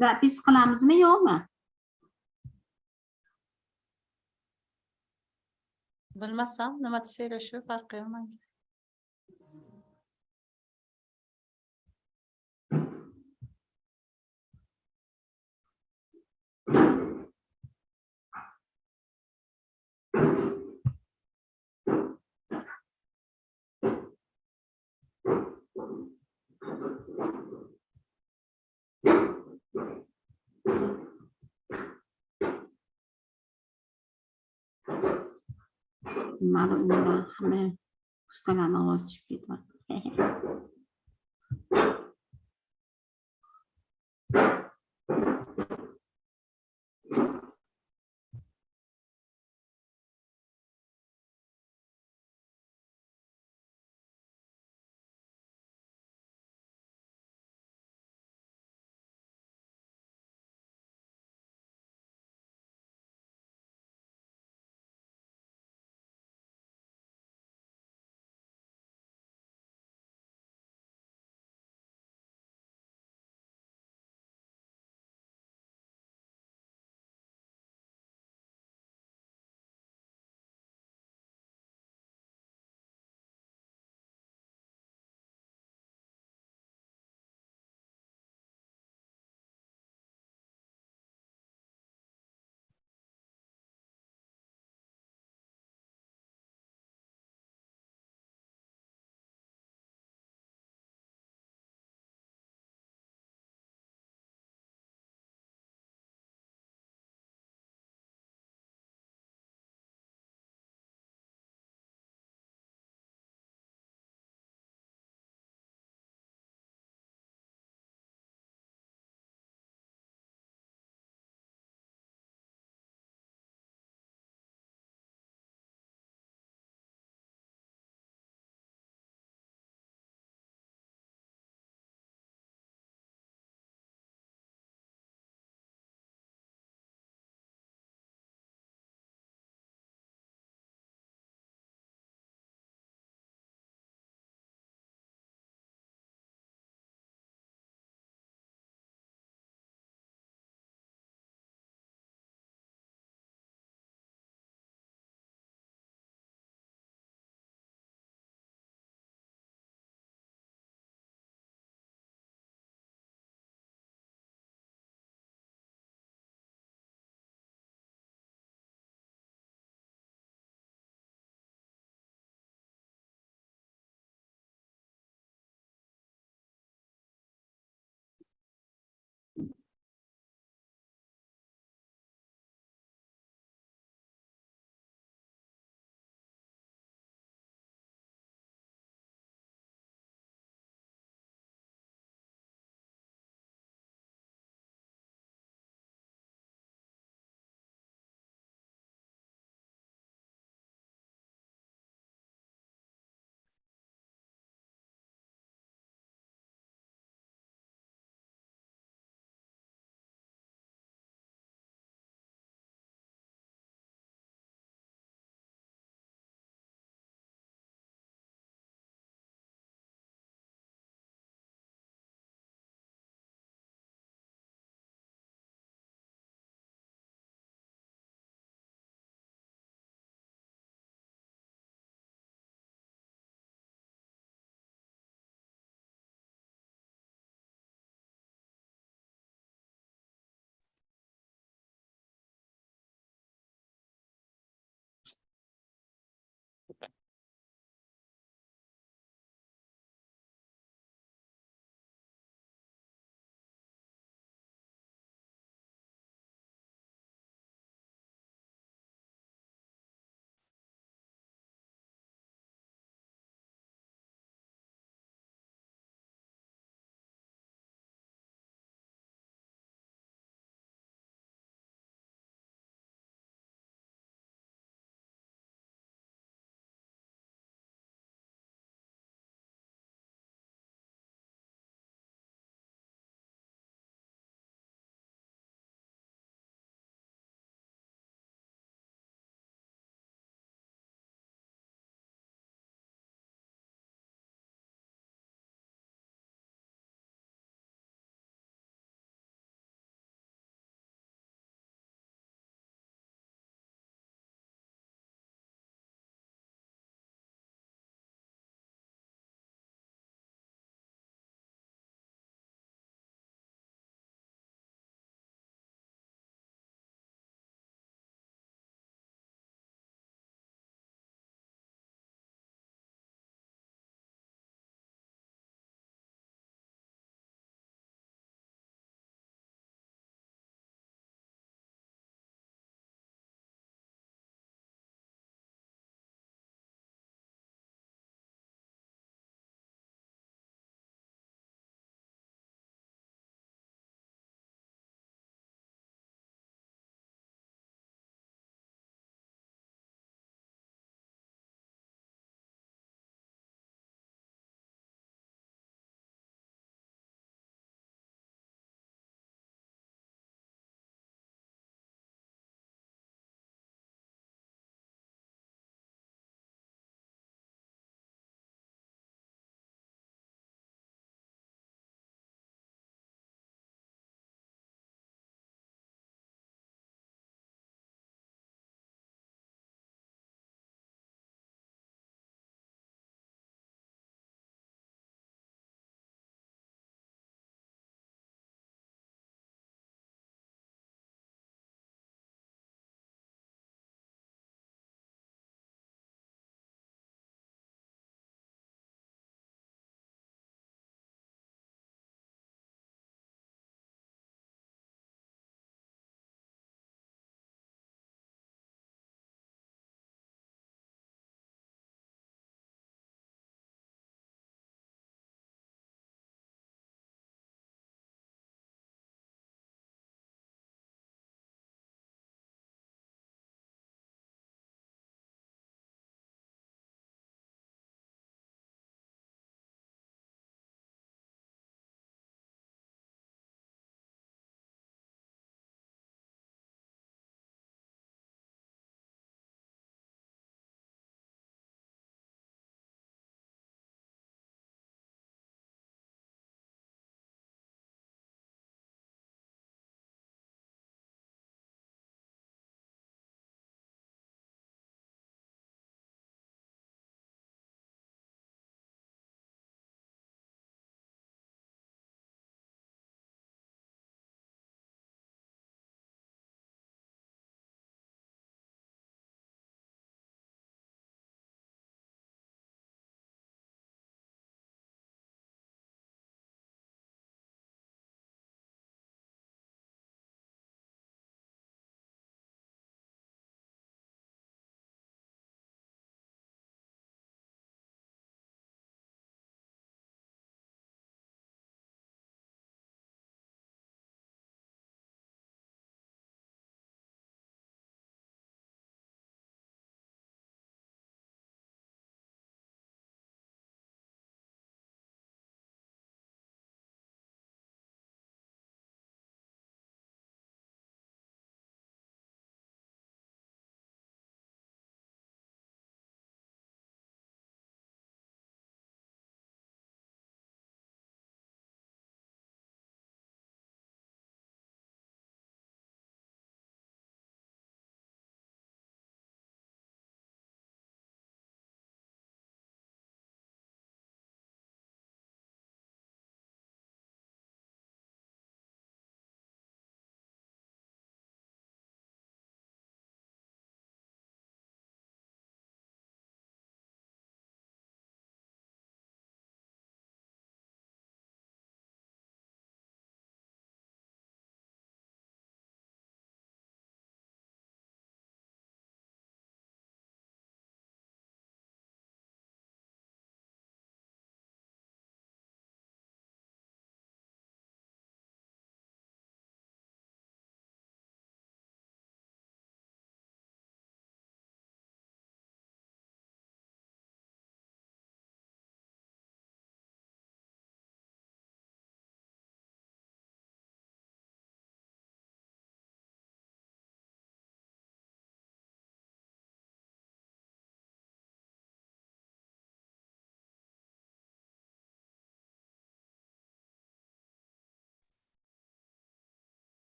zapis qilamizmi yo'qmi? Bilmasam, nima desanglar shu farqi yo'q. Mana bundan hamma ustalarning ovozi chiqib ketyapti.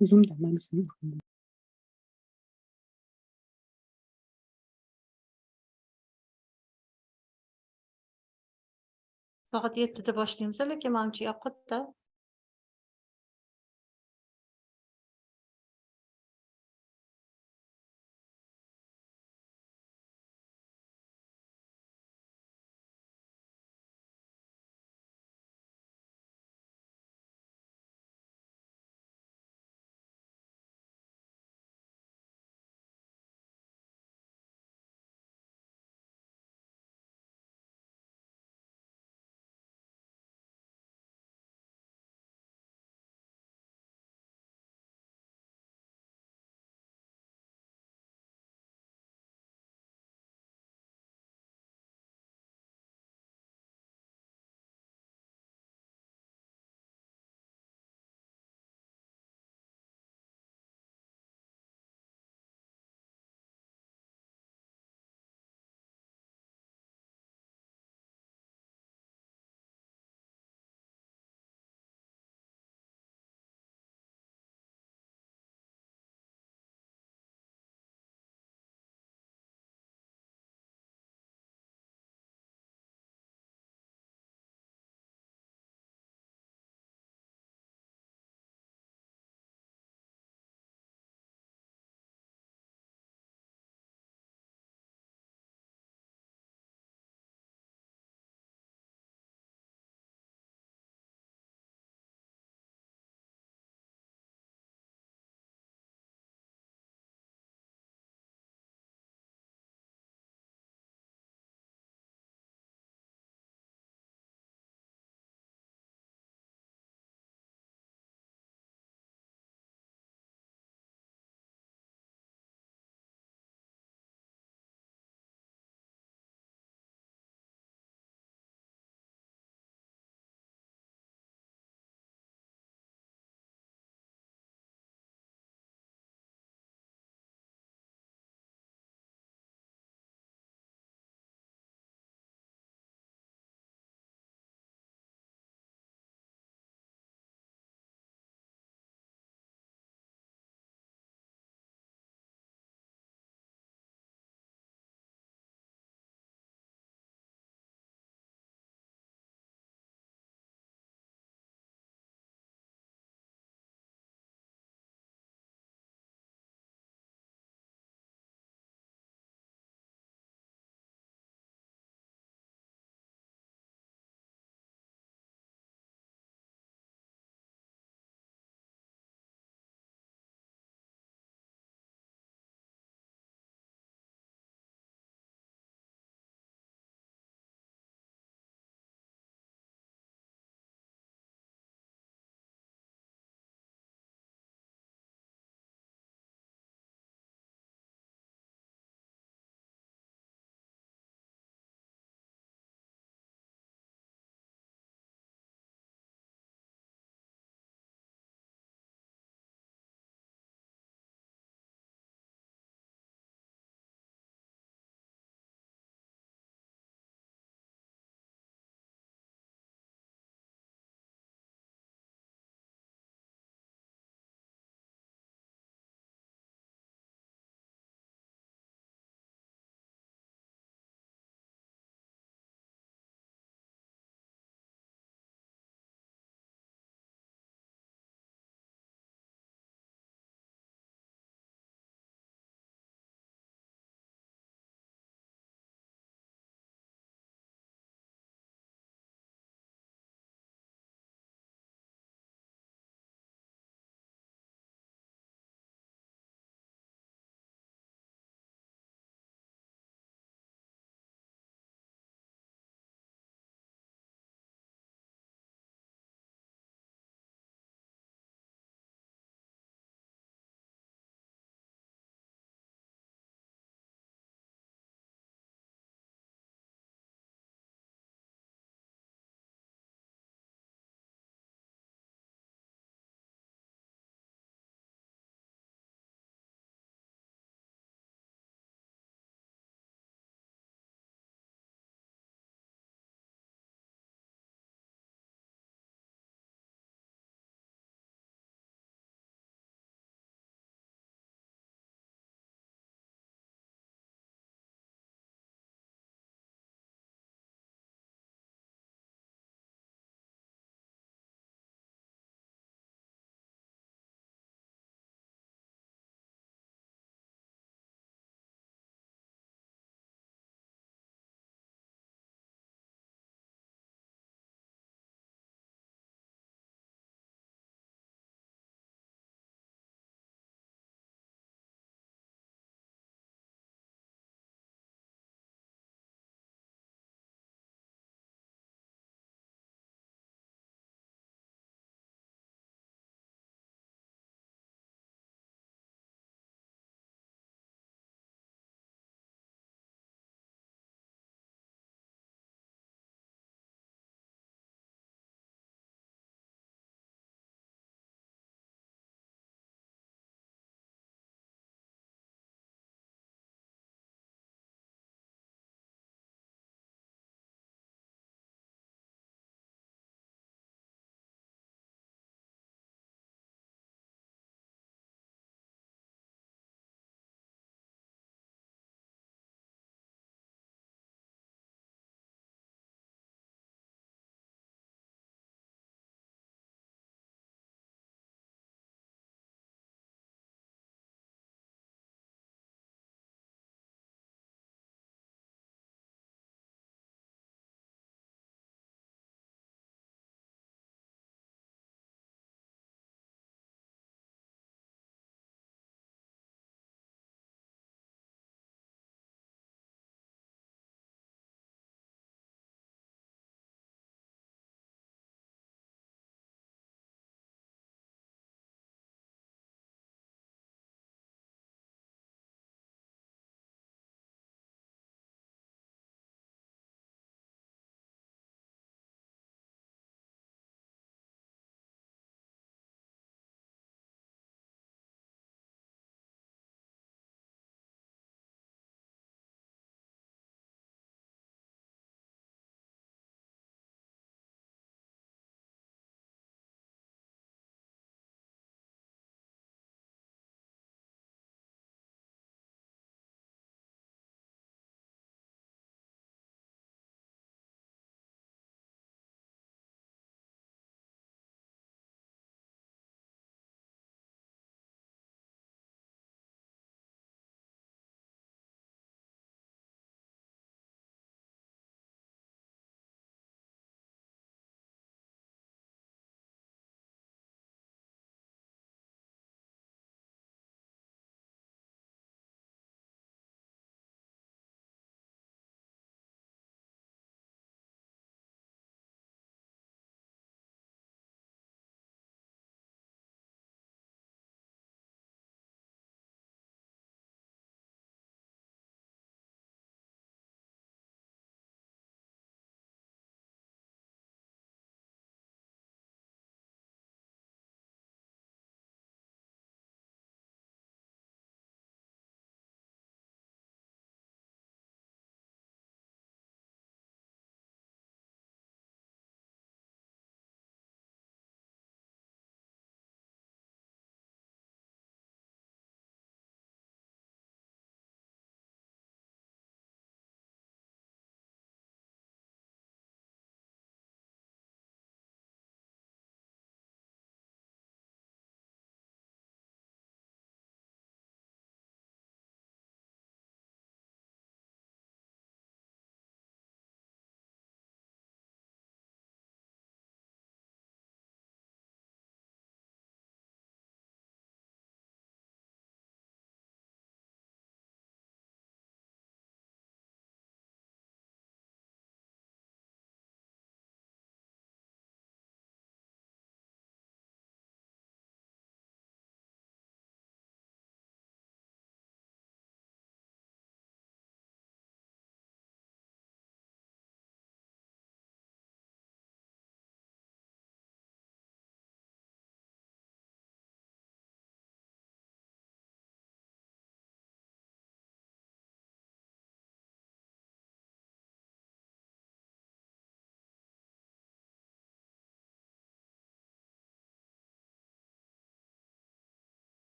Zoom da maalesef. Soat 7'de başlayamiz, lekin manimcha yoqadi-da.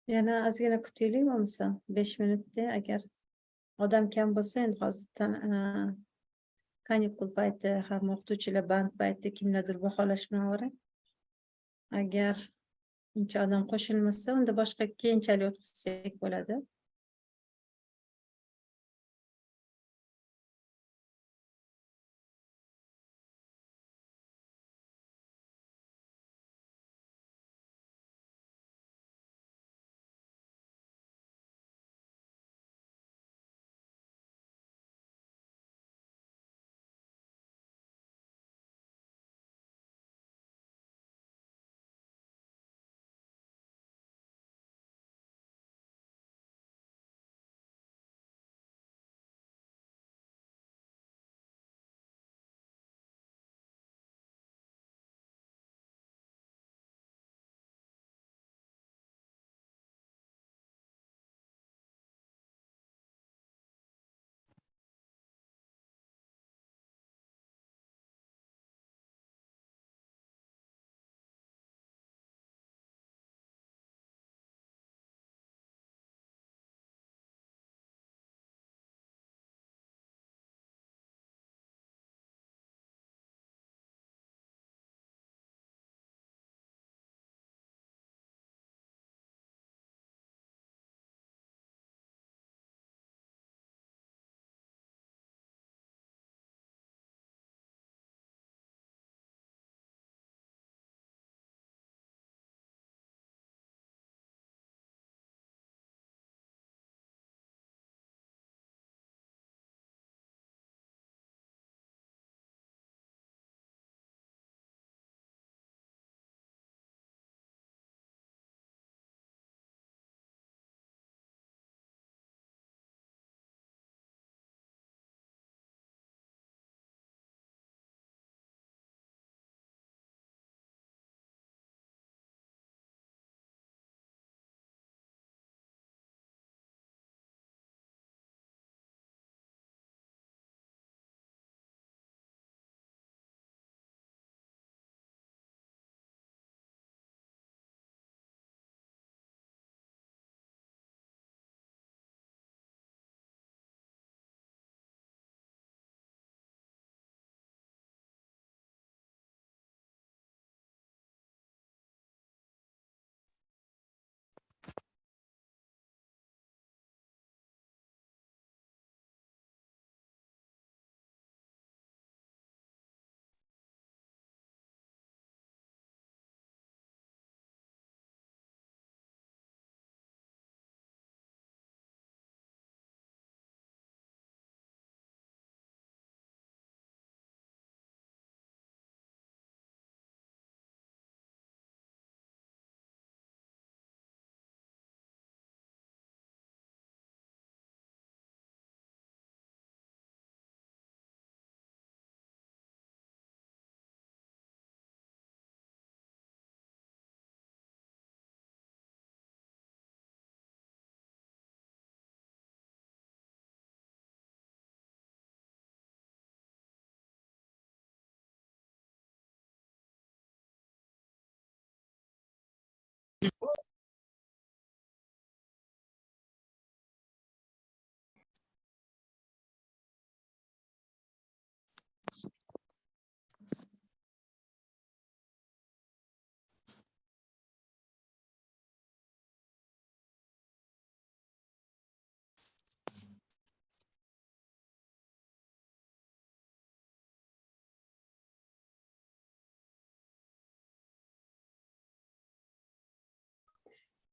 Yana ozgina kutaylik bo'lmasa 5 minutda agar odam kam bo'lsa endi hozirdan kanikul payti ham o'qituvchilar band payti kimlardir baholash bilan ovora. Agar uncha odam qo'shilmasa unda boshqa keyinchalik o'tkazsak bo'ladi.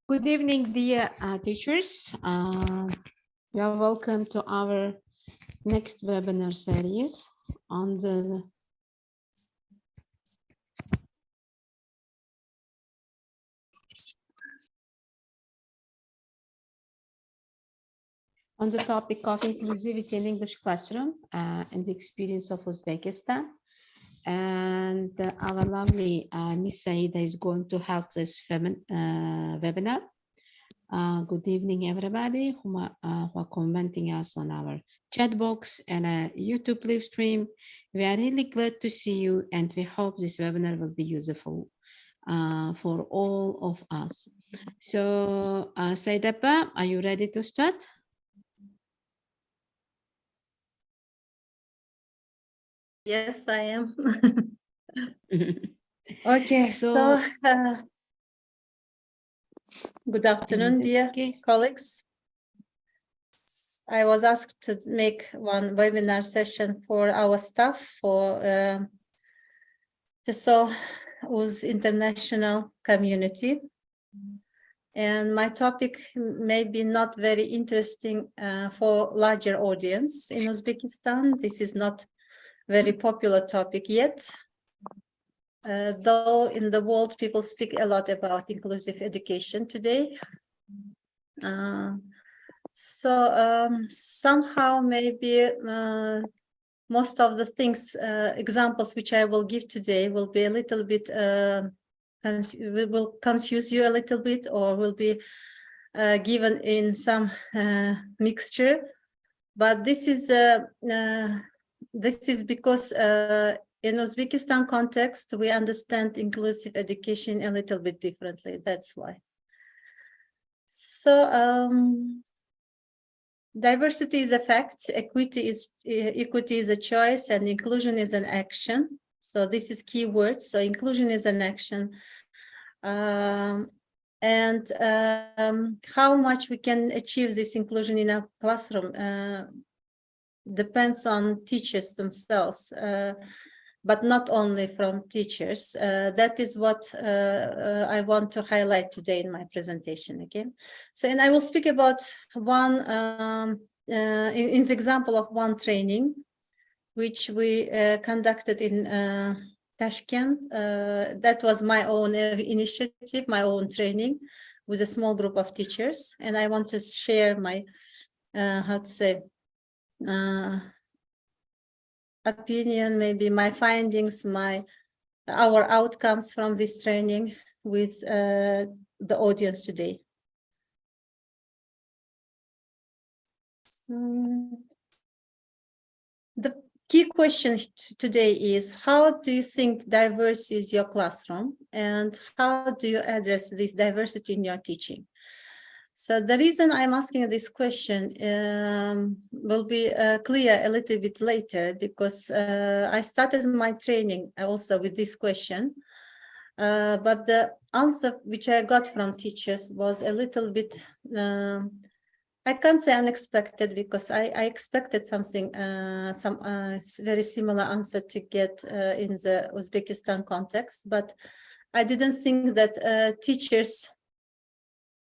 Good evening, dear teachers. You are welcome to our next webinar series on the topic of inclusivity in English classroom and the experience of Uzbekistan. And our lovely Miss Saida is going to help this webinar. Good evening, everybody who are commenting us on our chat box and a YouTube live stream. We are really glad to see you, and we hope this webinar will be useful for all of us. So, Saidapa, are you ready to start? Yes, I am. Okay, So, good afternoon, dear okay. colleagues. I was asked to make one webinar session for our staff for the Uz international community. And my topic may be not very interesting for larger audience in Uzbekistan. This is not very popular topic yet. Though in the world people speak a lot about inclusive education today. Somehow maybe most of the things, examples which I will give today will be a little bit, will confuse you a little bit, or will be given in some mixture. But this is because in Uzbekistan context, we understand inclusive education a little bit differently. That's why. So diversity is a fact, equity is a choice, and inclusion is an action. So this is key words. So inclusion is an action. And how much we can achieve this inclusion in a classroom depends on teachers themselves, but not only from teachers. That is what I want to highlight today in my presentation. Okay, so and I will speak about one in the example of one training which we conducted in Tashkent. That was my own initiative, my own training with a small group of teachers, and I want to share my how to say opinion, maybe my findings, our outcomes from this training with the audience today. So, the key question today is, how do you think diverse is your classroom, and how do you address this diversity in your teaching? So the reason I'm asking this question will be clear a little bit later, because I started my training also with this question, but the answer which I got from teachers was a little bit, I can't say unexpected, because I expected something, some very similar answer to get in the Uzbekistan context, but I didn't think that teachers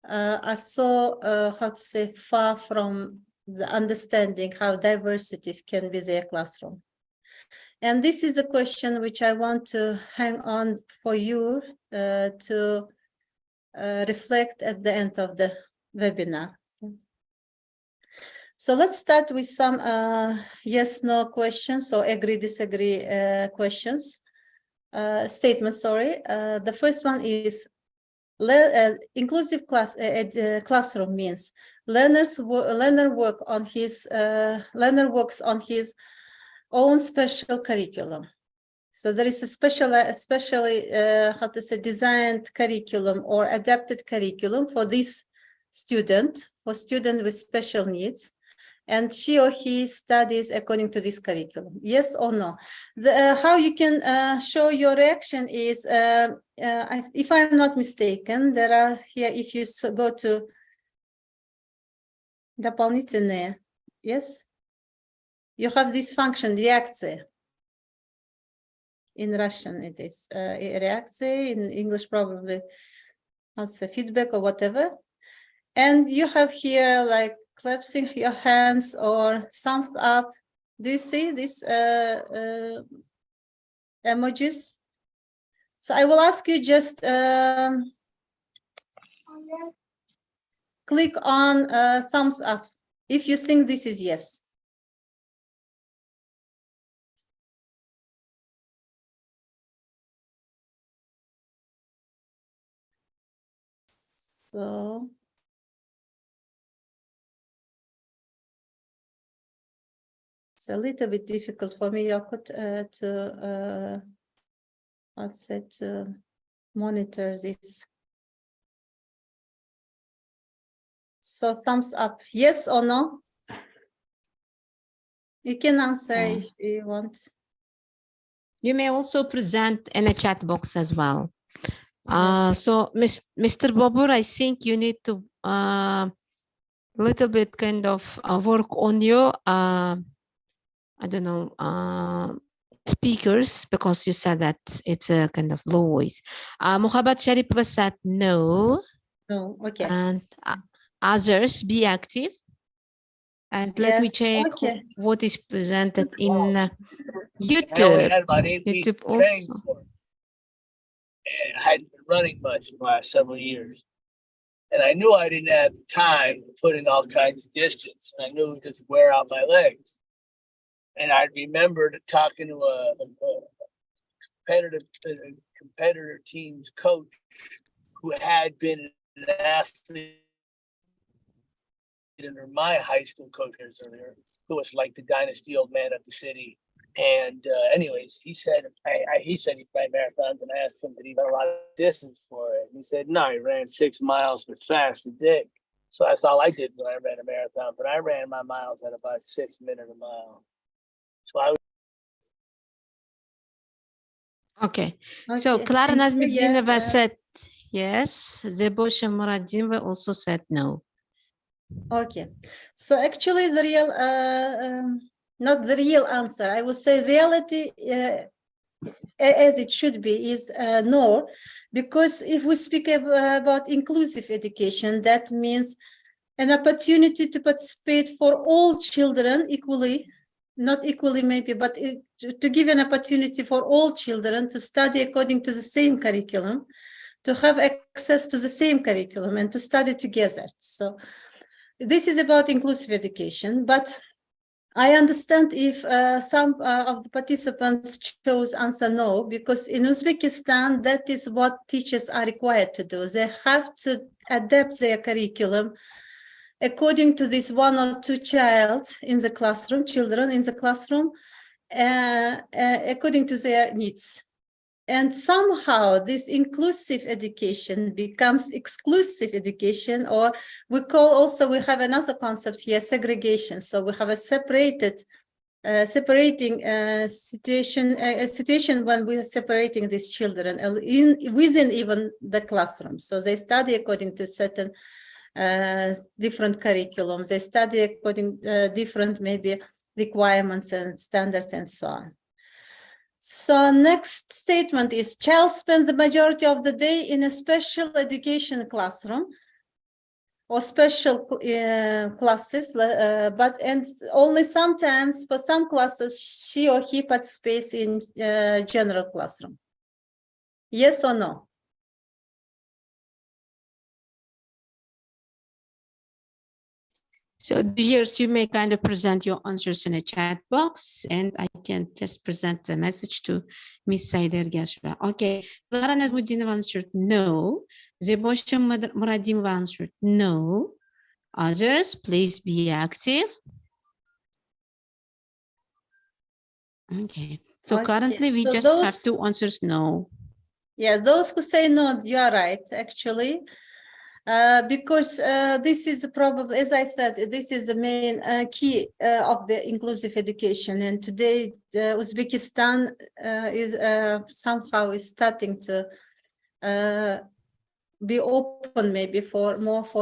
are so, how to say, far from the understanding how diversity can be their classroom. And this is a question which I want to hang on for you to reflect at the end of the webinar. So let's start with some yes/no questions, or agree/disagree questions, statements, sorry. The first one is, inclusive classroom means learner works on his own special curriculum. So there is a especially how to say, designed curriculum or adapted curriculum for this student, for student with special needs, and she or he studies according to this curriculum. Yes or no? How you can show your reaction is, if I'm not mistaken, there are here, if you go to дополнительные, yes, you have this function, реакция. In Russian it is реакция, in English probably also feedback or whatever. And you have here like clapping your hands or thumbs up. Do you see these emojis? So I will ask you just click on thumbs up if you think this is yes. So it's a little bit difficult for me, Yakut, to let's say to monitor this. So thumbs up, yes or no? You can answer if you want. You may also present in a chat box as well. Yes. So, Mr. Babur, I think you need to little bit kind of work on your, I don't know, speakers, because you said that it's a kind of low voice. Muhammad Sharipova said no. No, okay. And others be active. And let me Yes, check okay. what is presented in I only YouTube. had about 8 weeks YouTube of training also. for it. And I hadn't been running much in the last several years. And I knew I didn't have time to put in all kinds of distance. And I knew it would just wear out my legs. And I remembered talking to a competitor team's coach who had been an athlete under my high school coach earlier, who was like the dynasty old man of the city. And anyways, he said he ran marathons, and I asked him, did he run a lot of distance for it? And he said, no, he ran 6 miles, but fast and thick. So that's all I did when I ran a marathon. But I ran my miles at about 6 minutes a mile. So I. Okay. So Okay, Clara thank you. Yeah, Nazmedinova said yes. Zebosha Muradinova also said no. okay. So actually the real, not the real answer, I would say reality as it should be is no, because if we speak about inclusive education, that means an opportunity to participate for all children equally, not equally maybe, but to give an opportunity for all children to study according to the same curriculum, to have access to the same curriculum and to study together. So this is about inclusive education, but I understand if some of the participants chose answer no, because in Uzbekistan, that is what teachers are required to do. They have to adapt their curriculum according to this 1 or 2 children in the classroom, according to their needs. And somehow this inclusive education becomes exclusive education, or we have another concept here, segregation. So we have a separating situation, a situation when we are separating these children within even the classroom. So they study according to certain different curriculums. They study according different maybe requirements and standards and so on. So next statement is child spends the majority of the day in a special education classroom or special classes, and only sometimes for some classes she or he participates in general classroom. Yes or no? So viewers, you may kind of present your answers in a chat box, and I can just present the message to Miss Saida Ergasheva. Okay, Clara Nazmuddinova answered no. Zebosha Muradimova answered no. Others, please be active. Okay, so Okay, currently we so just have 2 answers no. Yeah, those who say no, you are right, actually. Because this is probably, as I said, this is the main key of the inclusive education. And today, Uzbekistan is somehow is starting to be open maybe for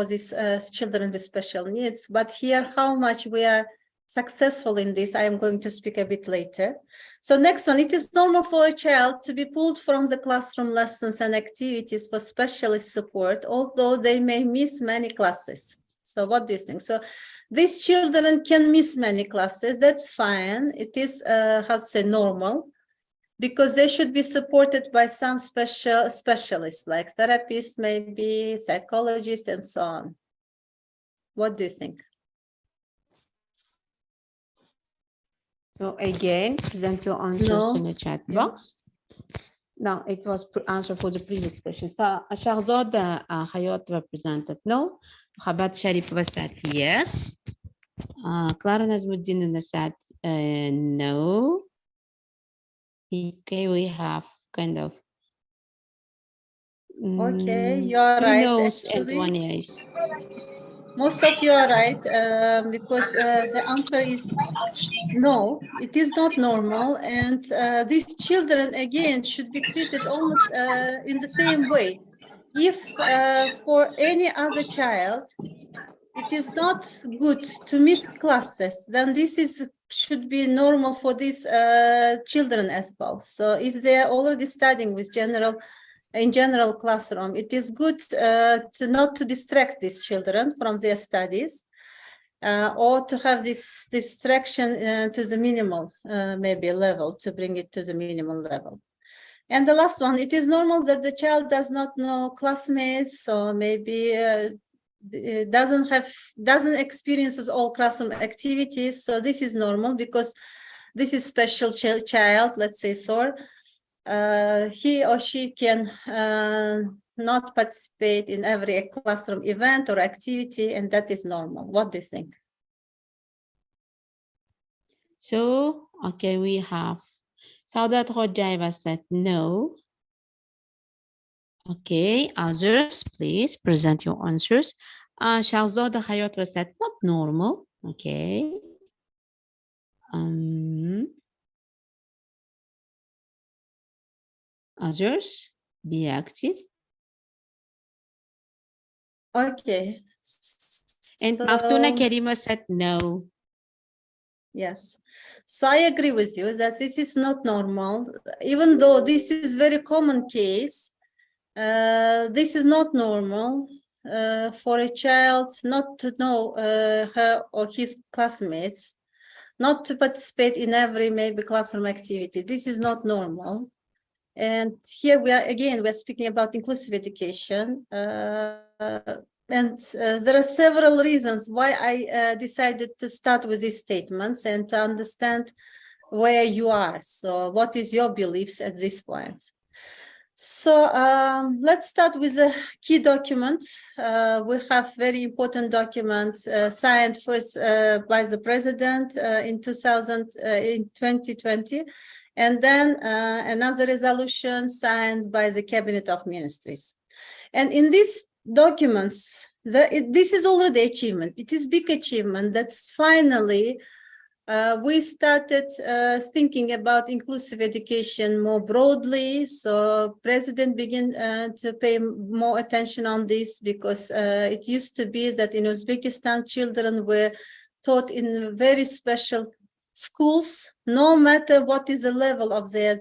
these children with special needs. But here, how much we are successful in this, I am going to speak a bit later. So next one, it is normal for a child to be pulled from the classroom lessons and activities for specialist support, although they may miss many classes. So what do you think? So these children can miss many classes, that's fine. It is, how to say, normal, because they should be supported by some specialists like therapists, maybe psychologists, and so on. What do you think? So again, present your answers in the chat box. No, it was answer for the previous question. So Shahzad Hayat represented no. Khabat Sharipova said yes. Clara Nazmuddin said no. Okay, we have kind of Okay, you are Two right. no's and Actually, one yes. most of you are right, because the answer is no, it is not normal. And these children, again, should be treated almost in the same way. If for any other child, it is not good to miss classes, then this should be normal for these children as well. So if they are already studying with in general classroom, it is good to not to distract these children from their studies, or to have this distraction to the minimal maybe level, to bring it to the minimal level. And the last one, it is normal that the child does not know classmates, or maybe doesn't experiences all classroom activities. So this is normal, because this is special child, let's say so. He or she can not participate in every classroom event or activity, and that is normal. What do you think? So, okay, we have Saudat Hojaeva said no. Okay, others, please present your answers. Shahzoda Hayatova said not normal. Okay. Others, be active. Okay. And Maftuna Kerima said no. Yes. So I agree with you that this is not normal, even though this is very common case. This is not normal for a child not to know her or his classmates, not to participate in every maybe classroom activity. This is not normal. And here we're speaking about inclusive education. And there are several reasons why I decided to start with these statements and to understand where you are. So what is your beliefs at this point? So let's start with a key document. We have very important document signed first by the president in 2020, and then another resolution signed by the Cabinet of Ministries. And in these documents, this is already achievement. It is big achievement. That's finally we started thinking about inclusive education more broadly. So president began to pay more attention on this, because it used to be that in Uzbekistan, children were taught in very special schools, no matter what is the level of their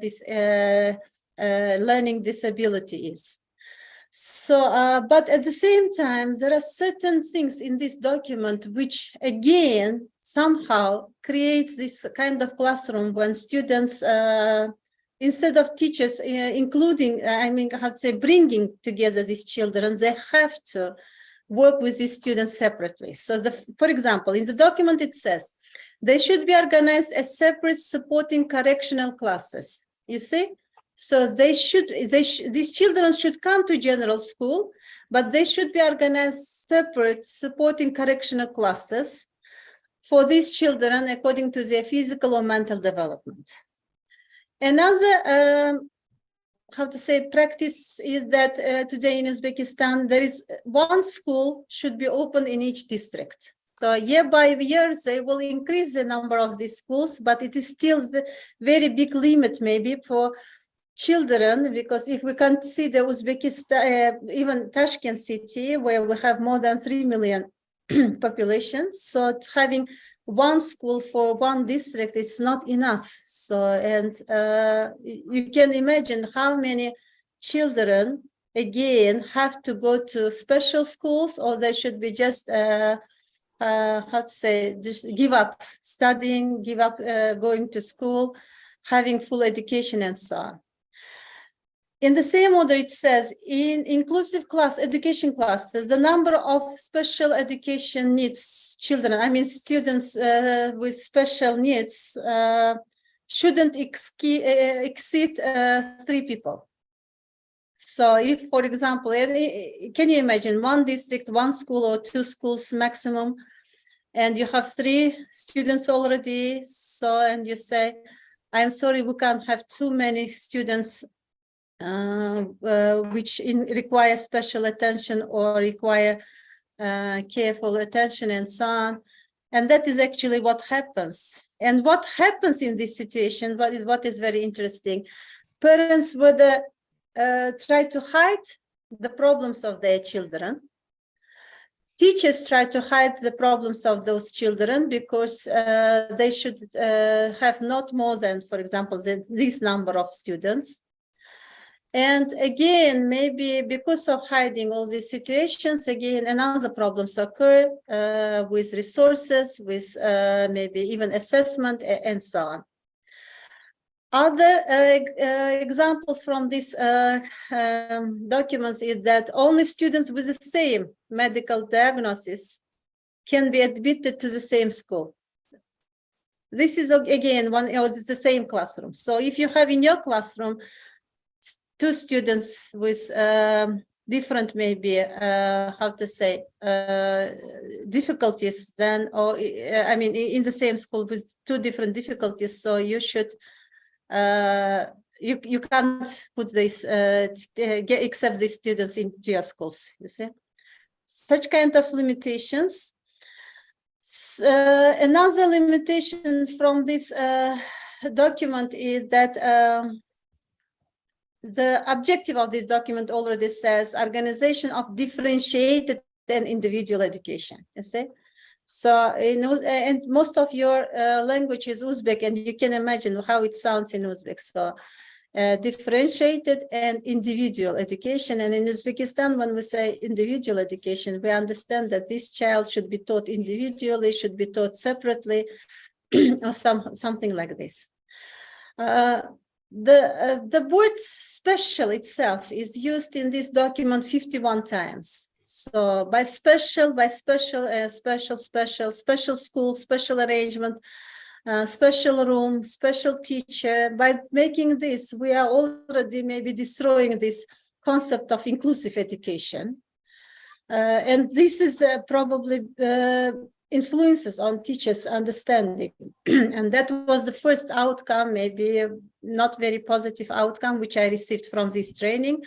learning disability is. So, but at the same time, there are certain things in this document which, again, somehow creates this kind of classroom when students, instead of teachers, including, how to say, bringing together these children, they have to work with these students separately. So, for example, in the document it says, they should be organized as separate supporting correctional classes. You see? So these children should come to general school, but they should be organized separate supporting correctional classes for these children according to their physical or mental development. Another, practice is that today in Uzbekistan, there is one school should be open in each district. So year by year, they will increase the number of these schools, but it is still the very big limit maybe for children, because if we consider Uzbekistan, even Tashkent city, where we have more than 3 million population, so having one school for one district is not enough. So, and you can imagine how many children, again, have to go to special schools, or they should be just, just give up studying, give up going to school, having full education and so on. In the same order, it says, in inclusive education classes, the number of special education needs children, students with special needs, shouldn't exceed 3 people. So if, for example, can you imagine one district, one school or 2 schools maximum, and you have 3 students already, so, and you say, I'm sorry, we can't have too many students which require special attention or require careful attention and so on. And that is actually what happens. And what happens in this situation, what is very interesting, parents would try to hide the problems of their children. Teachers try to hide the problems of those children because they should have not more than, for example, this number of students. And again, maybe because of hiding all these situations, again, another problems occur with resources, with maybe even assessment and so on. Other examples from these documents is that only students with the same medical diagnosis can be admitted to the same school. This is again it's the same classroom. So if you have in your classroom two students with different maybe how to say difficulties, then or I mean in the same school with two different difficulties, so you should you can't put this accept these students into your schools, you see. Such kind of limitations. Another limitation from this document is that the objective of this document already says organization of differentiated and individual education, you see. So, and most of your language is Uzbek, and you can imagine how it sounds in Uzbek. So, differentiated and individual education. And in Uzbekistan, when we say individual education, we understand that this child should be taught individually, should be taught separately, or something like this. The word special itself is used in this document 51 times. So by special school, special arrangement, special room, special teacher. By making this, we are already maybe destroying this concept of inclusive education. And this is probably influences on teachers' understanding. And that was the first outcome, maybe not very positive outcome, which I received from this training.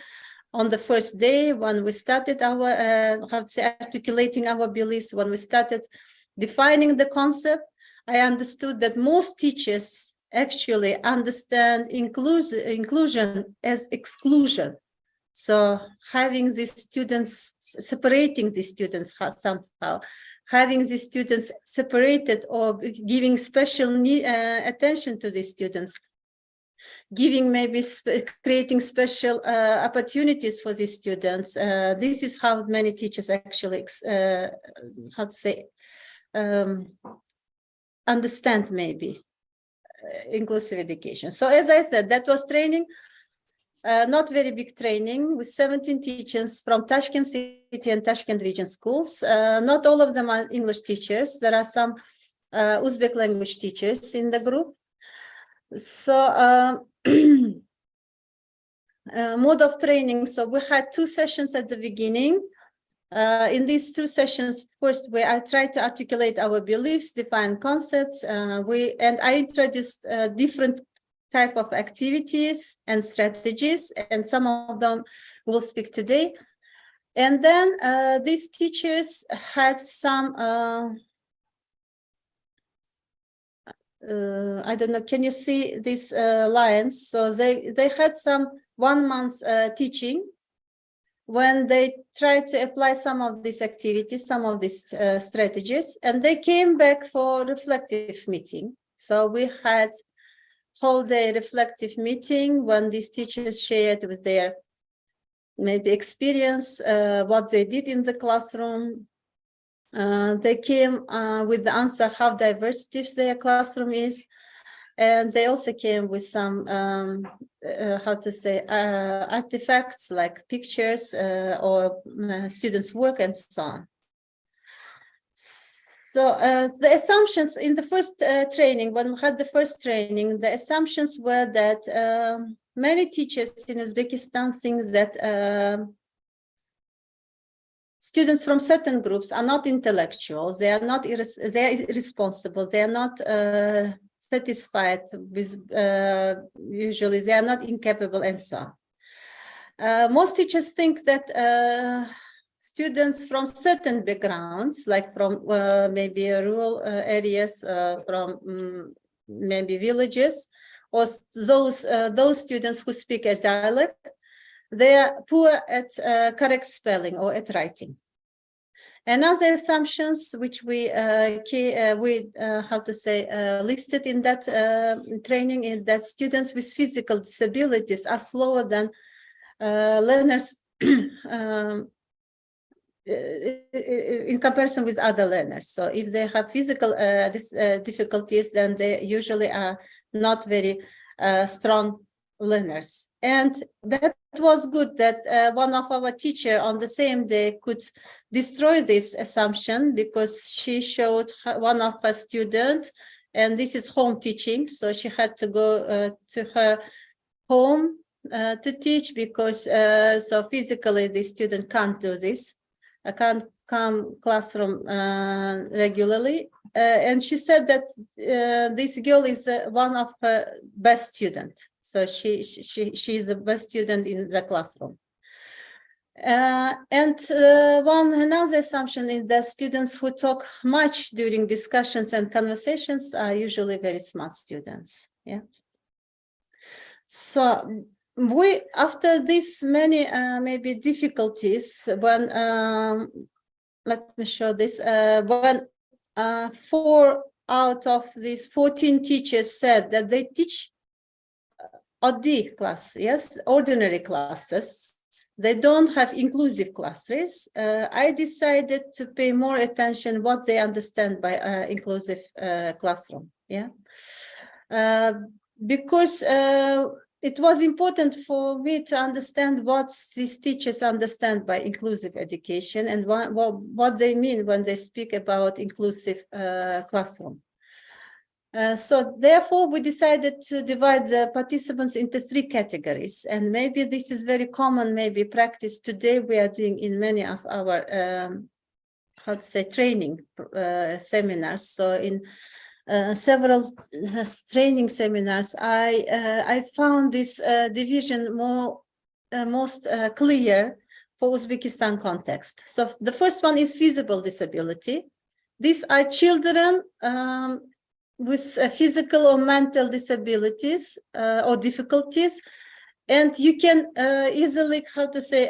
On the first day, when we started our, articulating our beliefs, when we started defining the concept, I understood that most teachers actually understand inclusion as exclusion. So having these students, separating these students somehow, having these students separated or giving special attention to these students, giving maybe creating special opportunities for these students. This is how many teachers actually, understand maybe inclusive education. So as I said, that was training, not very big training with 17 teachers from Tashkent City and Tashkent region schools. Not all of them are English teachers. There are some Uzbek language teachers in the group. So mode of training. So we had 2 sessions at the beginning. In these 2 sessions, first, I tried to articulate our beliefs, define concepts. And I introduced different type of activities and strategies, and some of them we'll speak today. And then these teachers had some, I don't know, can you see these lines? So they had some 1 month teaching when they tried to apply some of these activities, some of these strategies, and they came back for reflective meeting. So we had whole day reflective meeting when these teachers shared with their maybe experience, what they did in the classroom. They came with the answer how diversity their classroom is. And they also came with some, artifacts like pictures or students' work and so on. So the assumptions in the first training, when we had the first training, the assumptions were that many teachers in Uzbekistan think that students from certain groups are not intellectual, they are not they are irresponsible, they are not satisfied with, usually they are not incapable and so on. Most teachers think that students from certain backgrounds, like from maybe rural areas, from maybe villages, or those students who speak a dialect, they are poor at correct spelling or at writing. Another assumptions which we listed in that training is that students with physical disabilities are slower than learners in comparison with other learners. So if they have physical difficulties, then they usually are not very strong learners. And that was good that one of our teacher on the same day could destroy this assumption, because she showed one of her students, and this is home teaching, so she had to go to her home to teach, because so physically the student can't do this. I can't come classroom regularly, and she said that this girl is one of her best student. So she is the best student in the classroom. Another assumption is that students who talk much during discussions and conversations are usually very smart students. Yeah. So after this many maybe difficulties, when let me show this, when 4 out of these 14 teachers said that they teach OD class, yes, ordinary classes, they don't have inclusive classes, I decided to pay more attention what they understand by inclusive classroom. Yeah, because it was important for me to understand what these teachers understand by inclusive education, and what they mean when they speak about inclusive classroom. So therefore, we decided to divide the participants into 3 categories. And maybe this is very common, maybe practice today we are doing in many of our, training seminars. So in several training seminars, I found this division most clear for Uzbekistan context. So the first one is visible disability. These are children with physical or mental disabilities or difficulties, and you can easily,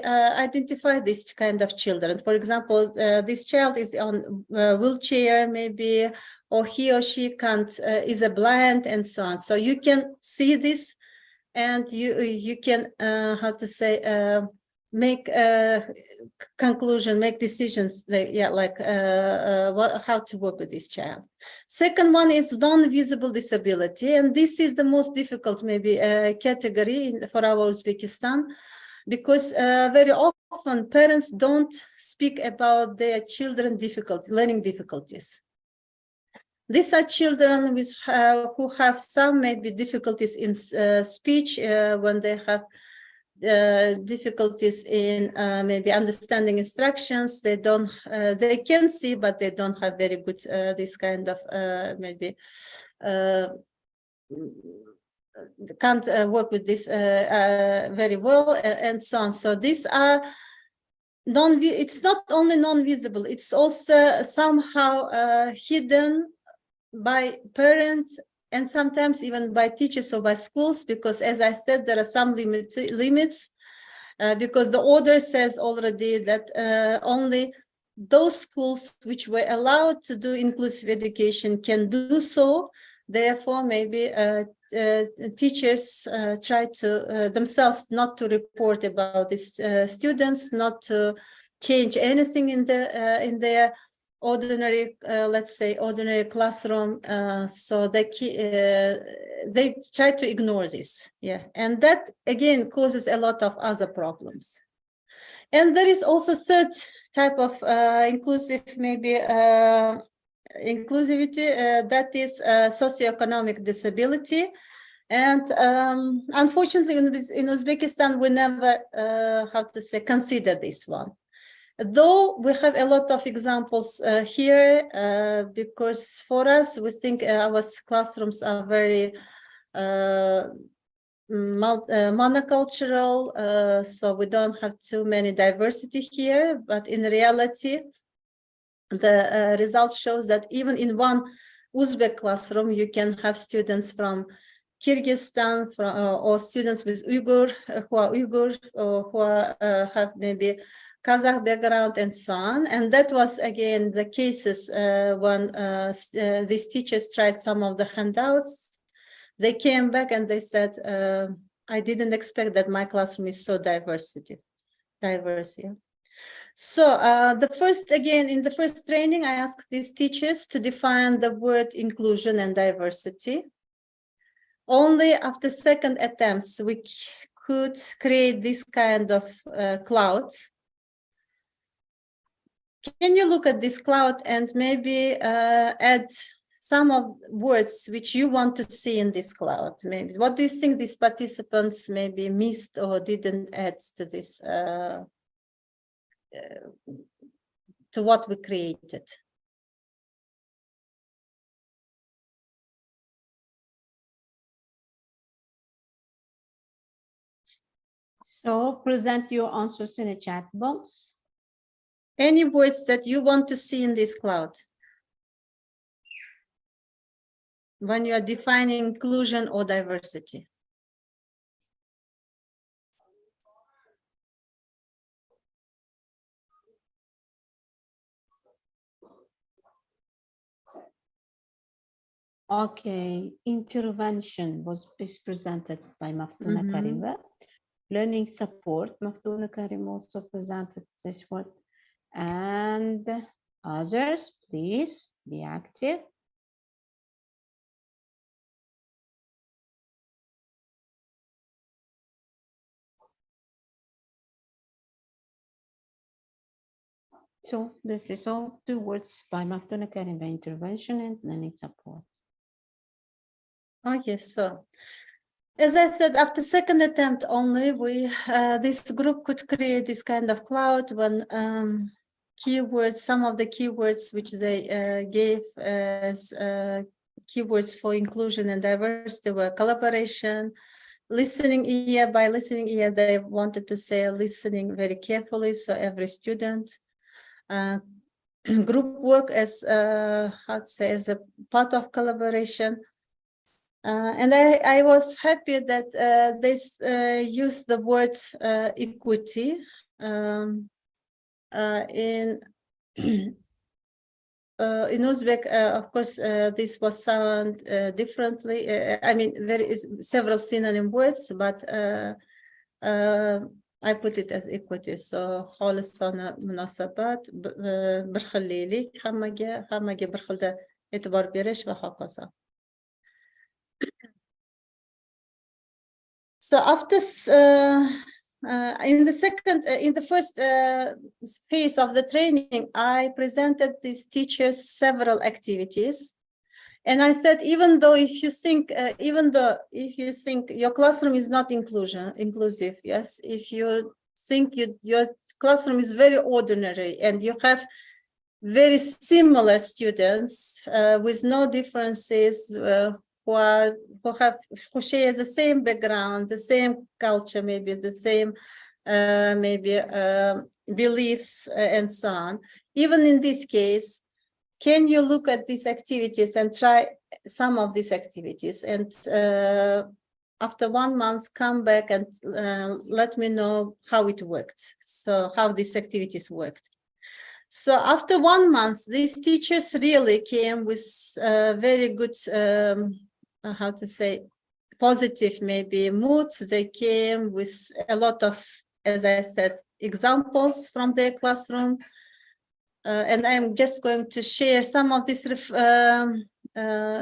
identify this kind of children. For example, this child is on a wheelchair, maybe, or he or she can't is a blind, and so on. So you can see this, and you can make conclusion, make decisions, how to work with this child. Second one is non-visible disability, and this is the most difficult maybe category for our Uzbekistan, because very often parents don't speak about their children learning difficulties. These are children with who have some maybe difficulties in speech, when they have difficulties in maybe understanding instructions. They don't they can see, but they don't have very good this kind of maybe can't work with this very well, and so on. So these are it's not only non-visible, it's also somehow hidden by parents, and sometimes even by teachers or by schools, because as I said, there are some limits, because the order says already that only those schools which were allowed to do inclusive education can do so. Therefore, maybe teachers try to themselves not to report about these students, not to change anything in their ordinary, let's say, ordinary classroom. So they try to ignore this. Yeah, and that again causes a lot of other problems. And there is also third type of inclusive, maybe inclusivity, that is socioeconomic disability. And unfortunately, in Uzbekistan, we never, consider this one. Though we have a lot of examples here, because for us, we think our classrooms are very monocultural, so we don't have too many diversity here, but in reality, the result shows that even in one Uzbek classroom, you can have students from Kyrgyzstan, or students with Uyghur, who are Uyghur, or who have maybe Kazakh background and so on. And that was, again, the cases when these teachers tried some of the handouts. They came back and they said, I didn't expect that my classroom is so diverse. Yeah. So in the first training, I asked these teachers to define the word inclusion and diversity. Only after second attempts, we could create this kind of cloud. Can you look at this cloud and maybe add some of words which you want to see in this cloud? Maybe what do you think these participants maybe missed or didn't add to this, to what we created? So present your answers in a chat box. Any words that you want to see in this cloud when you are defining inclusion or diversity? Okay, intervention was presented by Maftuna Karima. Learning support, Maftuna Karim also presented this word. And others, please be active. So this is all 2 words by Maftuna Karim, intervention and learning support. Okay, so as I said, after second attempt only, we this group could create this kind of cloud when keywords, some of the keywords which they gave as keywords for inclusion and diversity were collaboration, listening ear. By listening ear, they wanted to say listening very carefully, so every student. Group work as how to say, as a part of collaboration. And I was happy that they used the word equity in Uzbek. Of course, this was sound differently. I mean, several synonym words, but I put it as equity. So خالصانة مناسبات برخلي لي همگه برخلده اعتبار بیرش و هكذا. So after in the first phase of the training, I presented these teachers several activities, and I said, even if you think your classroom is not inclusive, yes, if you think your classroom is very ordinary and you have very similar students with no differences, who share the same background, the same culture, maybe the same beliefs and so on. Even in this case, can you look at these activities and try some of these activities, and after 1 month come back and let me know how it worked, so how these activities worked. So after 1 month, these teachers really came with very good how to say, positive maybe moods. They came with a lot of, as I said, examples from their classroom. And I'm just going to share some of this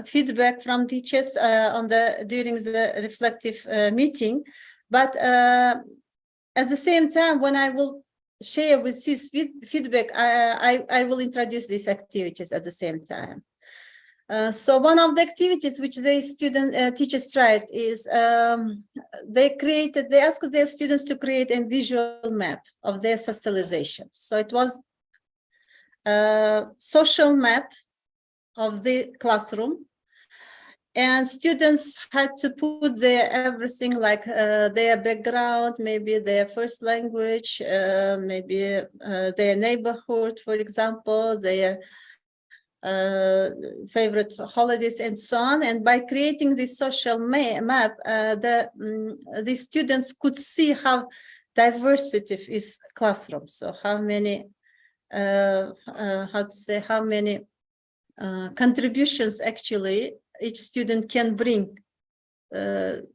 feedback from teachers during the reflective meeting. But at the same time, when I will share with this feedback, I will introduce these activities at the same time. So one of the activities which the teachers tried is they asked their students to create a visual map of their socialization. So it was a social map of the classroom. And students had to put their everything, like their background, maybe their first language, maybe their neighborhood, for example, their favorite holidays and so on. And by creating this social map, the students could see how diversity is classroom. So how many, how many contributions actually each student can bring to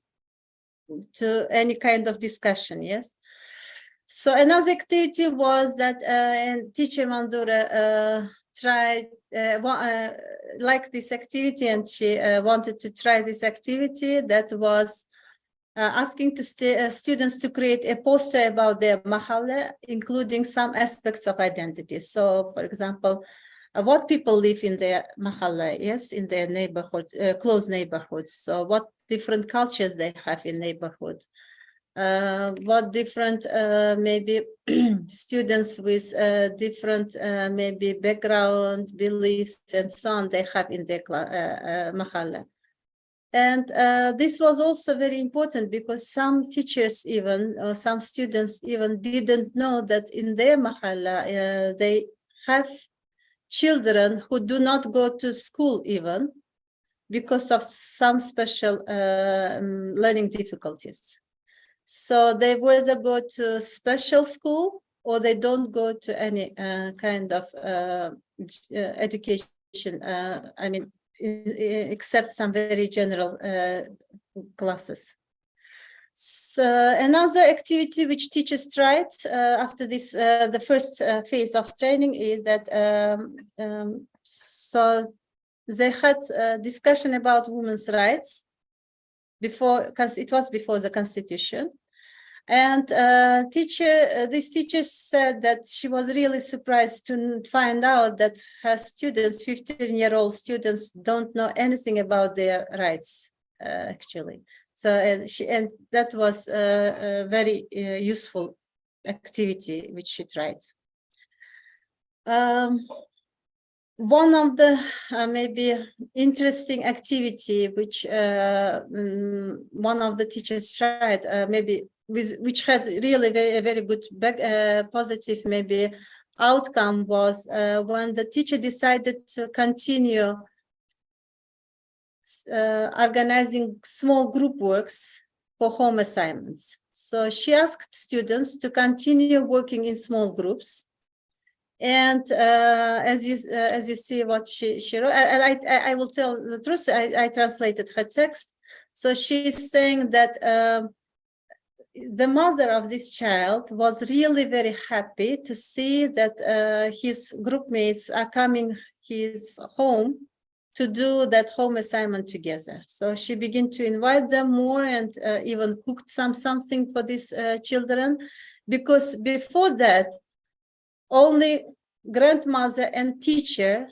any kind of discussion, yes? So another activity was that and teacher Mandura tried, liked this activity, and she wanted to try this activity that was asking to students to create a poster about their mahalla, including some aspects of identity. So, for example, what people live in their mahalla, yes, in their neighborhood, close neighborhoods. So what different cultures they have in neighborhoods. What different maybe students with different maybe background, beliefs, and so on they have in their mahalla. And this was also very important because some teachers even, or some students even didn't know that in their mahalla they have children who do not go to school even because of some special learning difficulties. So they either go to special school or they don't go to any kind of education, I mean, except some very general classes. So another activity which teachers tried after this, the first phase of training is that so they had a discussion about women's rights before, because it was before the constitution. And this teacher said that she was really surprised to find out that her students, 15-year-old students, don't know anything about their rights, actually. So, and that was a very useful activity which she tried. One of the maybe interesting activity which one of the teachers tried, maybe which had really very good positive maybe outcome, was when the teacher decided to continue organizing small group works for home assignments. So she asked students to continue working in small groups. And as you see what she wrote, I will tell the truth, I translated her text. So she's saying that the mother of this child was really very happy to see that his group mates are coming his home to do that home assignment together. So she began to invite them more and even cooked something for these children, because before that, only grandmother and teacher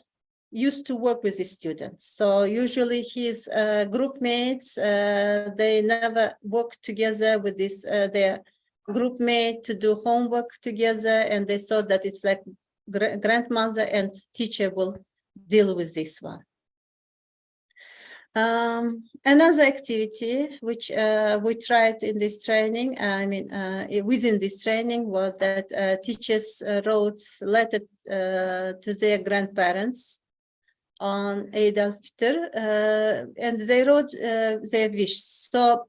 used to work with the students. So usually his group mates, they never worked together with this their group mate to do homework together, and they thought that it's like grandmother and teacher will deal with this one. Another activity which we tried in this training, I mean, within this training, was that teachers wrote letter to their grandparents on Eid al-Fitr, and they wrote their wish. So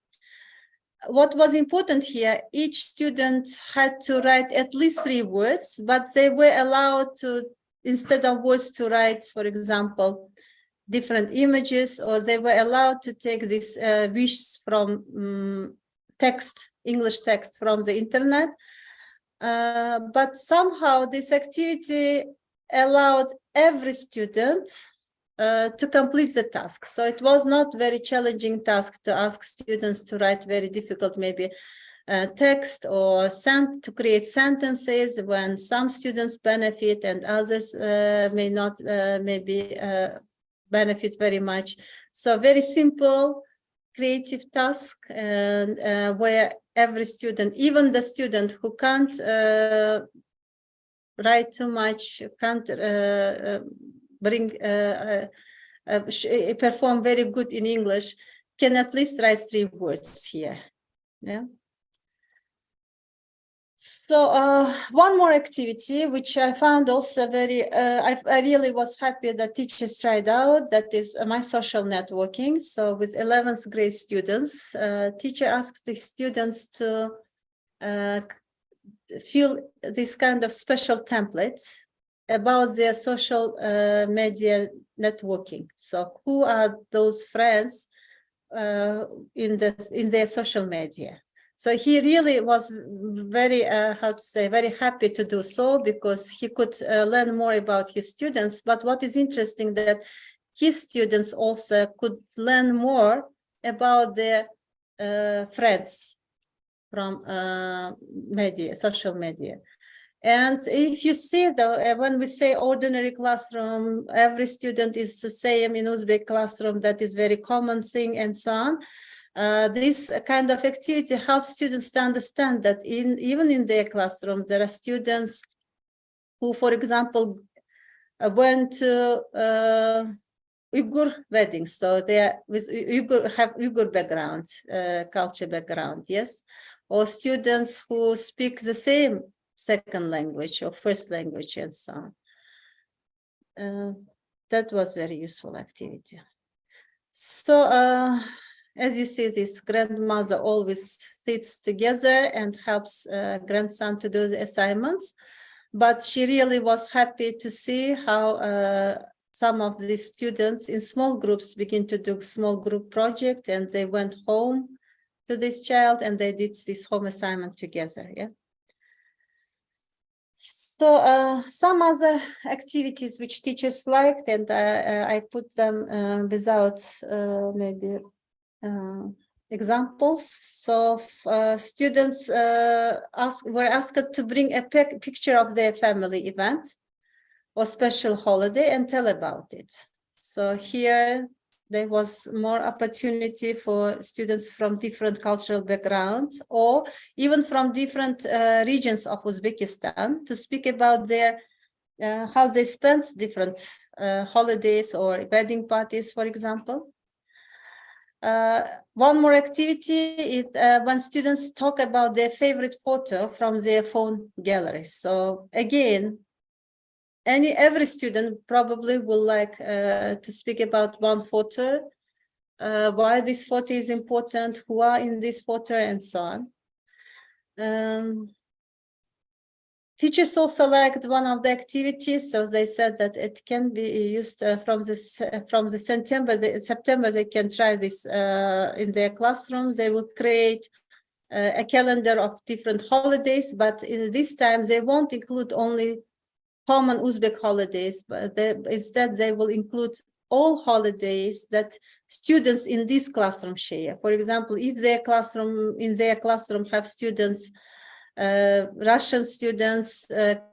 what was important here, each student had to write at least 3 words, but they were allowed to, instead of words, to write, for example, different images, or they were allowed to take this wish from text, English text from the internet. But somehow this activity allowed every student to complete the task. So it was not very challenging task to ask students to write very difficult, maybe text or to create sentences, when some students benefit and others may not maybe benefit very much. So very simple, creative task, and where every student, even the student who can't write too much, can't bring perform very good in English can at least write 3 words here. Yeah. So one more activity, which I found also very, I really was happy that teachers tried out, that is my social networking. So with 11th grade students, teacher asks the students to fill this kind of special templates about their social media networking. So who are those friends in their social media? So he really was very, very happy to do so, because he could learn more about his students. But what is interesting, that his students also could learn more about their friends from social media. And if you see, when we say ordinary classroom, every student is the same in Uzbek classroom, that is very common thing, and so on. This kind of activity helps students to understand that even in their classroom, there are students who, for example, went to Uyghur weddings. So they are with Uyghur background, culture background, yes, or students who speak the same second language or first language, and so on. That was very useful activity. So as you see, this grandmother always sits together and helps grandson to do the assignments. But she really was happy to see how some of the students in small groups begin to do small group project, and they went home to this child and they did this home assignment together. Yeah. So some other activities which teachers liked, and I put them without maybe examples. So students were asked to bring a picture of their family event or special holiday and tell about it. So here there was more opportunity for students from different cultural backgrounds, or even from different regions of Uzbekistan, to speak about their how they spent different holidays or wedding parties, for example. One more activity is when students talk about their favorite photo from their phone gallery. So again, every student probably will like to speak about one photo, why this photo is important, who are in this photo, and so on. Teachers also liked one of the activities, so they said that it can be used from the September. They can try this in their classrooms. They will create a calendar of different holidays, but this time they won't include only common Uzbek holidays, but instead they will include all holidays that students in this classroom share. For example, if in their classroom have students, Russian students,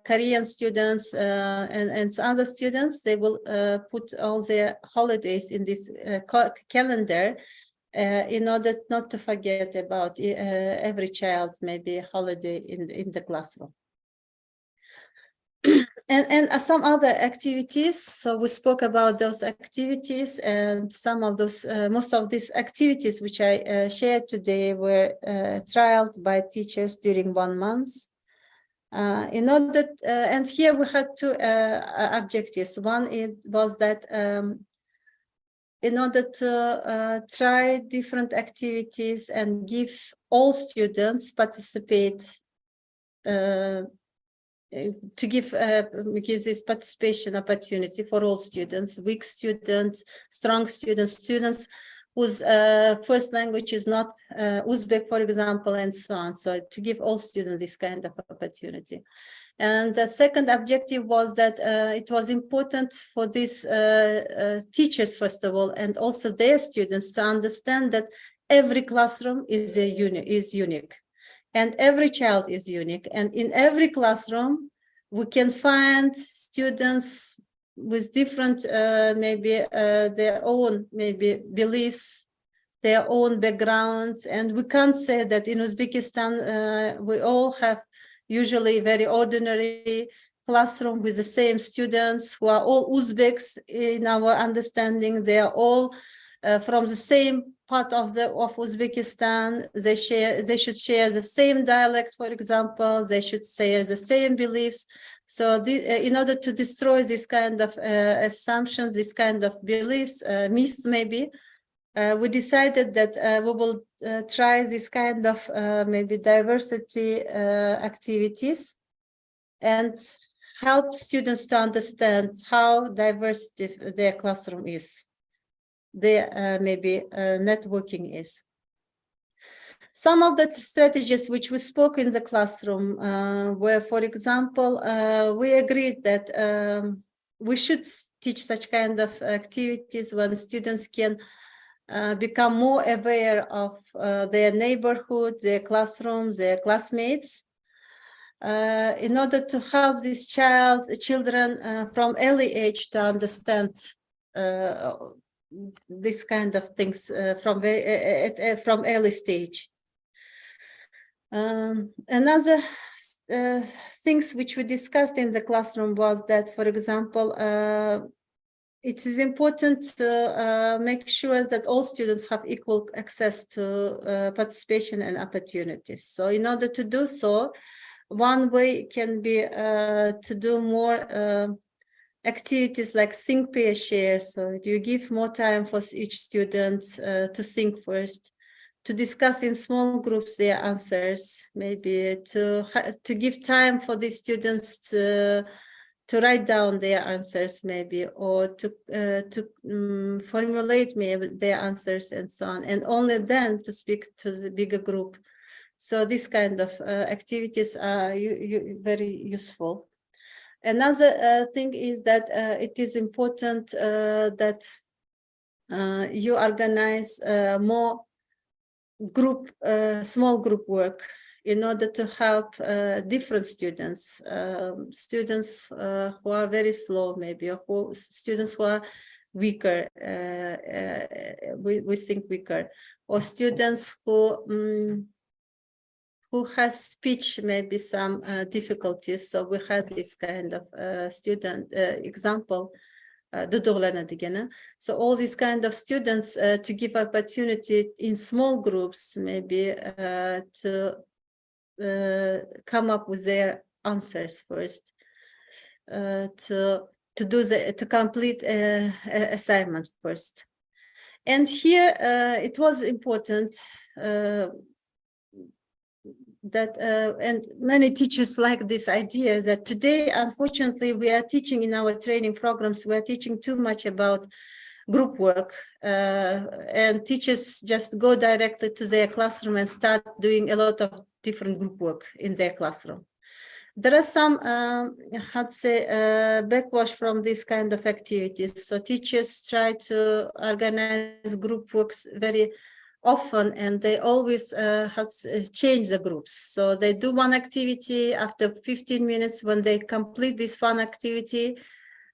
Korean students, and other students, they will put all their holidays in this calendar in order not to forget about every child, maybe a holiday in the classroom. And some other activities. So we spoke about those activities, and some of those, most of these activities which I shared today were trialed by teachers during 1 month. And here we had 2 objectives. One was that in order to try different activities and give all students participate, to give this participation opportunity for all students, weak students, strong students, students whose first language is not Uzbek, for example, and so on. So to give all students this kind of opportunity. And the second objective was that it was important for these teachers, first of all, and also their students, to understand that every classroom is unique. And every child is unique. And in every classroom, we can find students with different, their own, beliefs, their own backgrounds. And we can't say that in Uzbekistan, we all have usually very ordinary classroom with the same students who are all Uzbeks in our understanding. They are all from the same part of Uzbekistan. They should share the same dialect, for example. They should share the same beliefs. So in order to destroy this kind of assumptions, this kind of beliefs, myths maybe, we decided that we will try this kind of maybe diversity activities and help students to understand how diverse their classroom is, their maybe networking is. Some of the strategies which we spoke in the classroom were, for example, we agreed that we should teach such kind of activities when students can become more aware of their neighborhood, their classrooms, their classmates, in order to help these children from early age to understand this kind of things from early stage. Another things which we discussed in the classroom was that, for example, it is important to make sure that all students have equal access to participation and opportunities. So in order to do so, one way can be to do more activities like think, pair, share. So you give more time for each student to think first, to discuss in small groups their answers, maybe to give time for these students to write down their answers, maybe, or to formulate maybe their answers and so on, and only then to speak to the bigger group. So this kind of activities are very useful. Another thing is that it is important that you organize more small group work in order to help different students, students who are very slow, maybe, or students who are weaker, we think weaker, or students who has speech, maybe some difficulties. So we had this kind of student example. So all these kind of students to give opportunity in small groups, maybe to come up with their answers first, to complete assignment first. And here it was important that and many teachers like this idea that today, unfortunately, we are teaching in our training programs, we are teaching too much about group work, and teachers just go directly to their classroom and start doing a lot of different group work in their classroom. There are some, how to say, backwash from this kind of activities. So teachers try to organize group works very often, and they always change the groups. So they do one activity, after 15 minutes, when they complete this fun activity,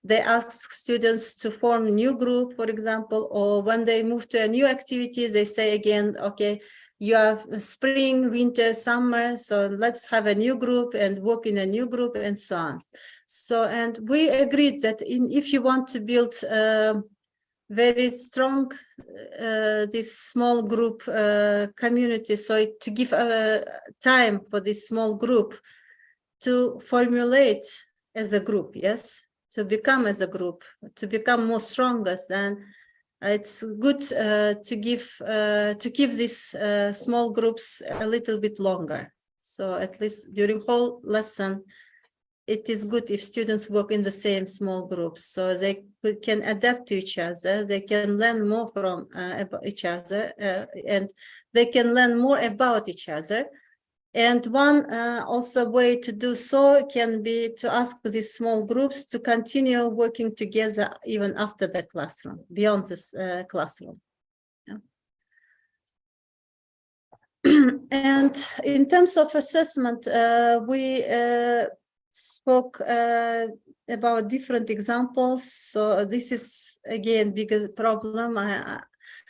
they ask students to form a new group, for example, or when they move to a new activity, they say again, okay, you have spring, winter, summer, so let's have a new group and work in a new group and so on. So, and we agreed that if you want to build very strong this small group community, so to give time for this small group to formulate as a group, yes, to become as a group, to become more stronger, then it's good to keep these small groups a little bit longer. So at least during whole lesson, it is good if students work in the same small groups, so they can adapt to each other, they can learn more from each other, and they can learn more about each other. And one also way to do so can be to ask these small groups to continue working together even after the classroom, beyond this classroom. Yeah. And in terms of assessment, we spoke about different examples. So this is again bigger problem.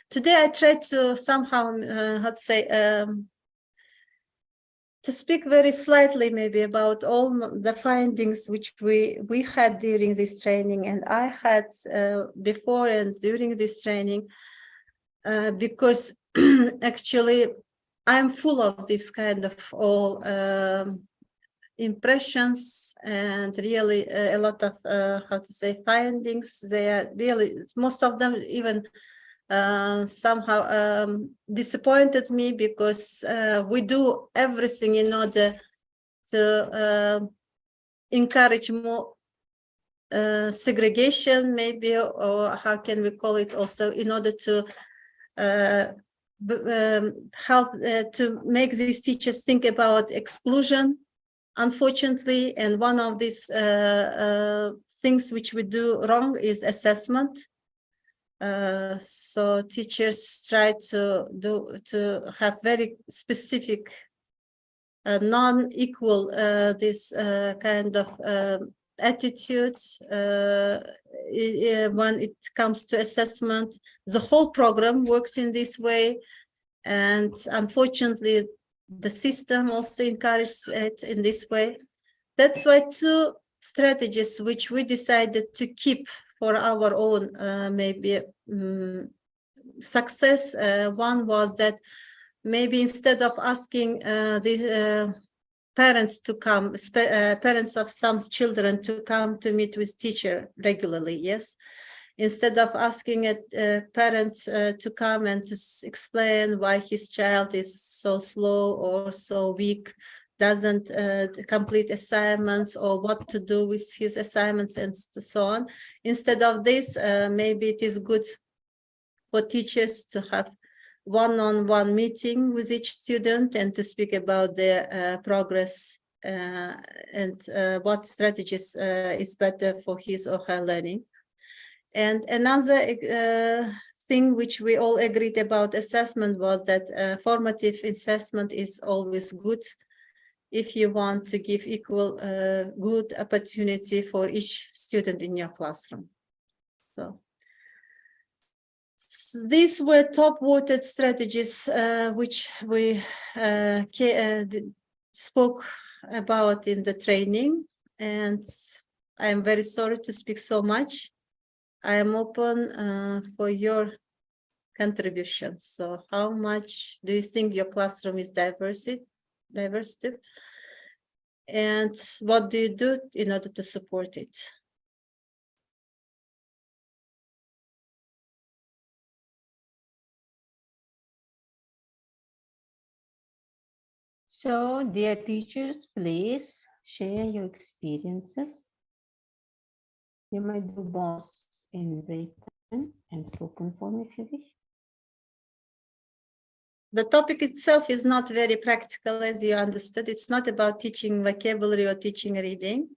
Today I tried to somehow how to say to speak very slightly maybe about all the findings which we had during this training, and I had before and during this training, because actually I'm full of this kind of all impressions, and really a lot of how to say findings. They are really, most of them even somehow disappointed me, because we do everything in order to encourage more segregation, maybe, or how can we call it, also in order to help to make these teachers think about exclusion, unfortunately. And one of these things which we do wrong is assessment. So teachers try to have very specific non-equal this kind of attitudes when it comes to assessment. The whole program works in this way, and unfortunately the system also encourages it in this way. That's why two strategies which we decided to keep for our own maybe success. One was that maybe instead of asking the parents to come, parents of some children to come to meet with teacher regularly, yes, instead of asking a parent to come and to explain why his child is so slow or so weak, doesn't complete assignments, or what to do with his assignments and so on. Instead of this, maybe it is good for teachers to have one-on-one meeting with each student and to speak about their progress and what strategies is better for his or her learning. And another thing which we all agreed about assessment was that formative assessment is always good if you want to give equal good opportunity for each student in your classroom. So these were top voted strategies which we spoke about in the training, and I am very sorry to speak so much. I am open for your contributions. So how much do you think your classroom is diverse? And what do you do in order to support it? So, dear teachers, please share your experiences. You might do both in written and spoken form if you wish. The topic itself is not very practical, as you understood. It's not about teaching vocabulary or teaching reading.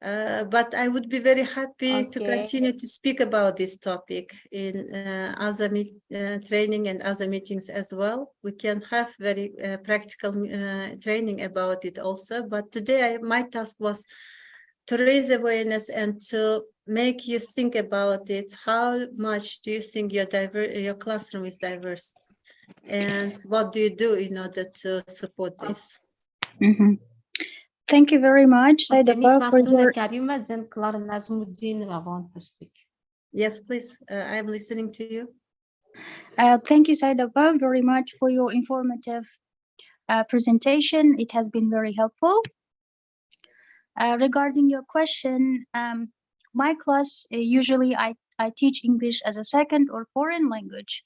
But I would be very happy to continue to speak about this topic in other training and other meetings as well. We can have very practical training about it also. But today my task was to raise awareness and to make you think about it. How much do you think your classroom is diverse? And what do you do in order to support this? Mm-hmm. Thank you very much, Saida, for your... Yes, please. I'm listening to you. Thank you, Saida, very much for your informative presentation. It has been very helpful. Regarding your question, my class, usually I teach English as a second or foreign language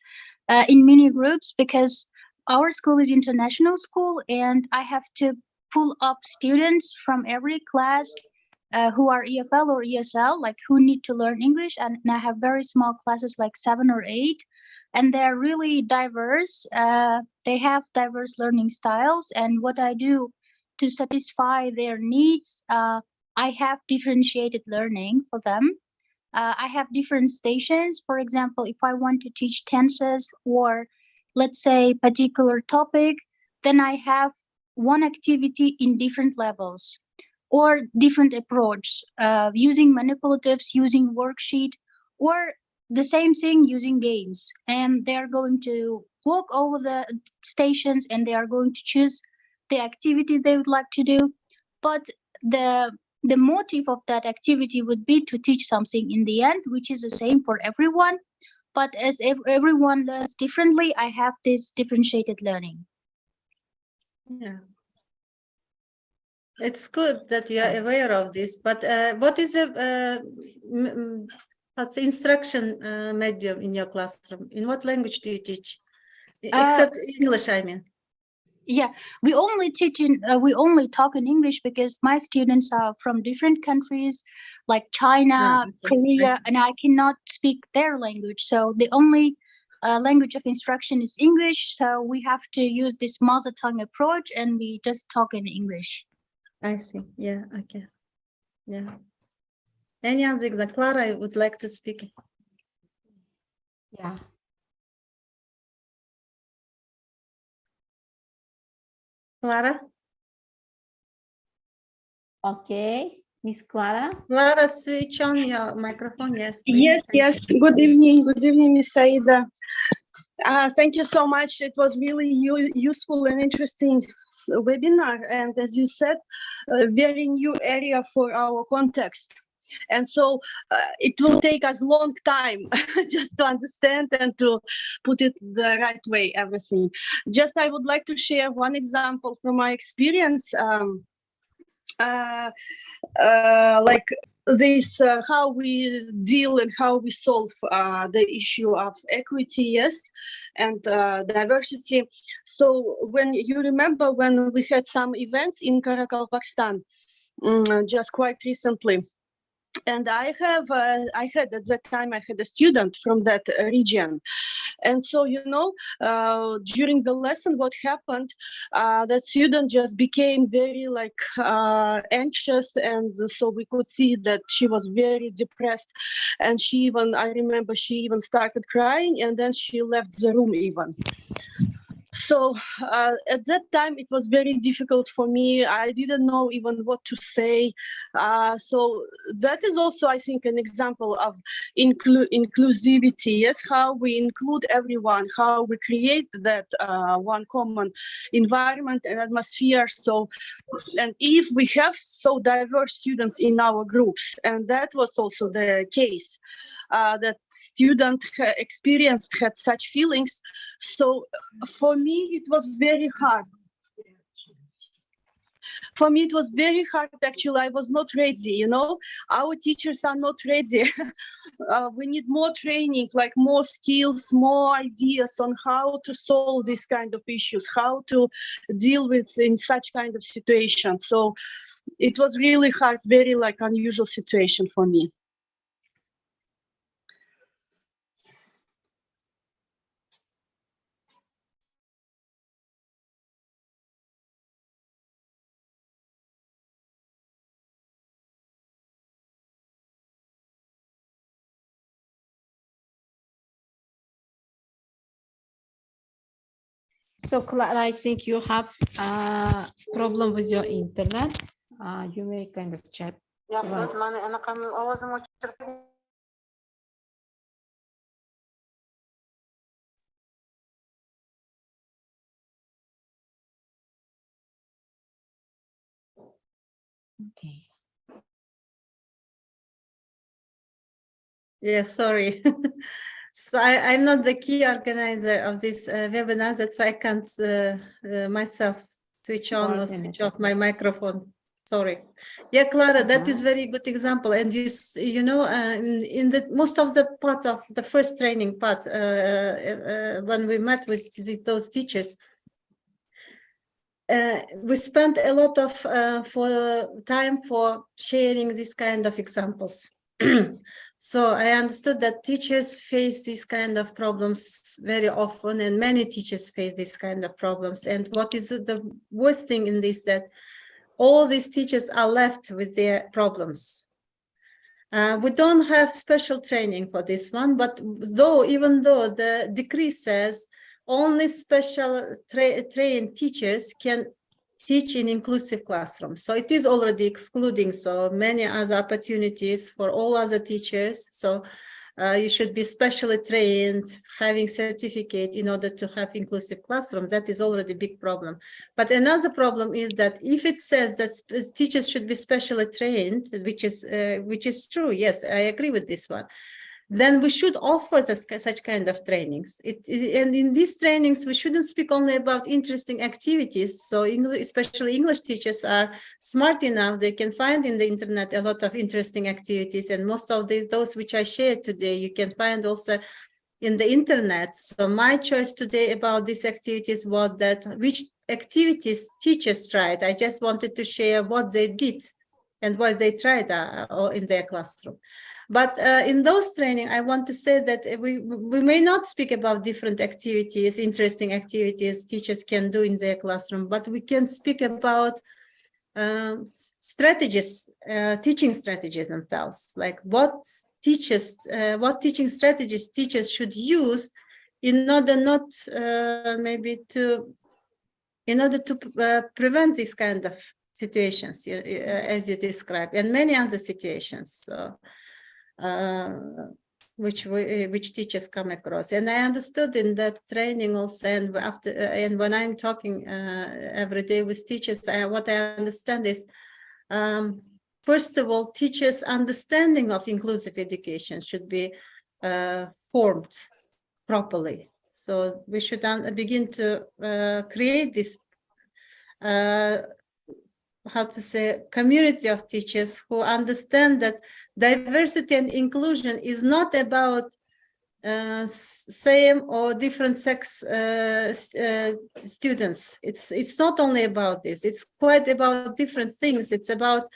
in many groups, because our school is international school and I have to pull up students from every class who are EFL or ESL, like who need to learn English. And I have very small classes, like 7 or 8, and they're really diverse. They have diverse learning styles, and what I do to satisfy their needs, I have differentiated learning for them. I have different stations. For example, if I want to teach tenses or let's say particular topic, then I have one activity in different levels or different approach, using manipulatives, using worksheet, or the same thing using games. And they're going to walk over the stations and they are going to choose the activity they would like to do, but the motive of that activity would be to teach something in the end, which is the same for everyone. But as everyone learns differently, I have this differentiated learning. Yeah. It's good that you are aware of this, but what is what's the instruction medium in your classroom? In what language do you teach? Except English, I mean. Yeah, we only teach in we only talk in English because my students are from different countries like China, Okay, I Korea, see. and I cannot speak their language. So the only language of instruction is English. So we have to use this mother tongue approach, and we just talk in English. I see. Yeah, okay. Yeah. Any other example? Clara, I would like to speak. Yeah. Clara? Okay, Miss Clara. Clara, switch on your microphone. Yes, please. Yes, yes. Good evening, Miss Saida. Thank you so much. It was really useful and interesting webinar. And as you said, a very new area for our context. And so it will take us long time just to understand and to put it the right way, everything. Just I would like to share one example from my experience. Like this, how we deal and how we solve the issue of equity, yes, and diversity. So when you remember when we had some events in Karakalpakstan just quite recently, and I had at that time I had a student from that region. And so, you know, during the lesson, what happened, the student just became very like anxious. And so we could see that she was very depressed. And she even, I remember she even started crying and then she left the room even. So at that time, it was very difficult for me. I didn't know even what to say. So that is also, I think, an example of inclusivity. Yes, how we include everyone, how we create that one common environment and atmosphere. So, and if we have so diverse students in our groups, and that was also the case, that student experienced had such feelings. So for me, it was very hard. For me, it was very hard, actually. I was not ready, you know. Our teachers are not ready. We need more training, like more skills, more ideas on how to solve these kind of issues, how to deal with in such kind of situation. So it was really hard, very like unusual situation for me. So Clara, I think you have a problem with your internet. You may kind of check. Okay. Yeah, sorry. So I'm not the key organizer of this webinar, that's why I can't myself switch on or switch off my microphone. Sorry. Yeah, Clara, that is very good example. And you know, in the most of the part of the first training part, when we met with those teachers, we spent a lot of time for sharing this kind of examples. So I understood that teachers face these kind of problems very often, and many teachers face this kind of problems. And what is the worst thing in this, that all these teachers are left with their problems. We don't have special training for this one, but even though the decree says only special trained teachers can teach in inclusive classrooms. So it is already excluding so many other opportunities for all other teachers. So you should be specially trained, having certificate in order to have inclusive classroom. That is already a big problem. But another problem is that if it says that teachers should be specially trained, which is true, yes, I agree with this one, then we should offer such kind of trainings. And in these trainings, we shouldn't speak only about interesting activities. So especially English teachers are smart enough, they can find in the internet a lot of interesting activities. And most of those which I shared today, you can find also in the internet. So my choice today about these activities was that which activities teachers tried. I just wanted to share what they did and what they tried in their classroom. But in those training, I want to say that we may not speak about different activities, interesting activities teachers can do in their classroom, but we can speak about strategies, teaching strategies themselves, like what teaching strategies teachers should use in order not in order to prevent this kind of situations, as you described, and many other situations. So, which teachers come across, and I understood in that training also, and when I'm talking every day with teachers, what I understand is, first of all, teachers' understanding of inclusive education should be formed properly. So we should begin to create this community of teachers who understand that diversity and inclusion is not about same or different sex students. It's not only about this. It's quite about different things. It's about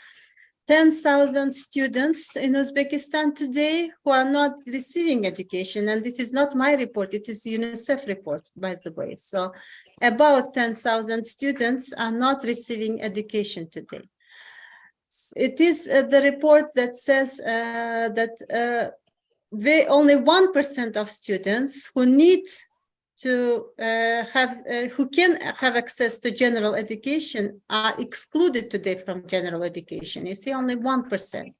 10,000 students in Uzbekistan today who are not receiving education. And this is not my report, it is UNICEF report, by the way. So about 10,000 students are not receiving education today. It is the report that says that only 1% of students who need to who can have access to general education are excluded today from general education. You see, only 1%.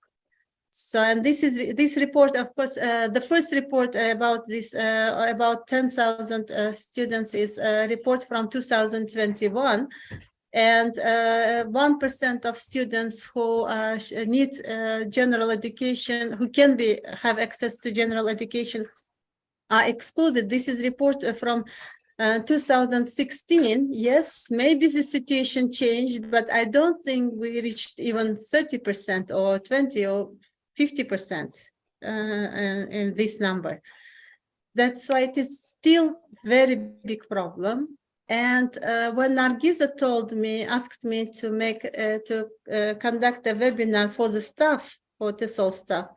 So, and this report, of course, the first report about this, about 10,000 students is a report from 2021. And 1% of students who need general education, who can have access to general education, are excluded. This is report from 2016. Yes, maybe the situation changed, but I don't think we reached even 30% or 20 or 50% in this number. That's why it is still very big problem. And when Nargiza asked me to conduct a webinar for the staff, for TESOL staff,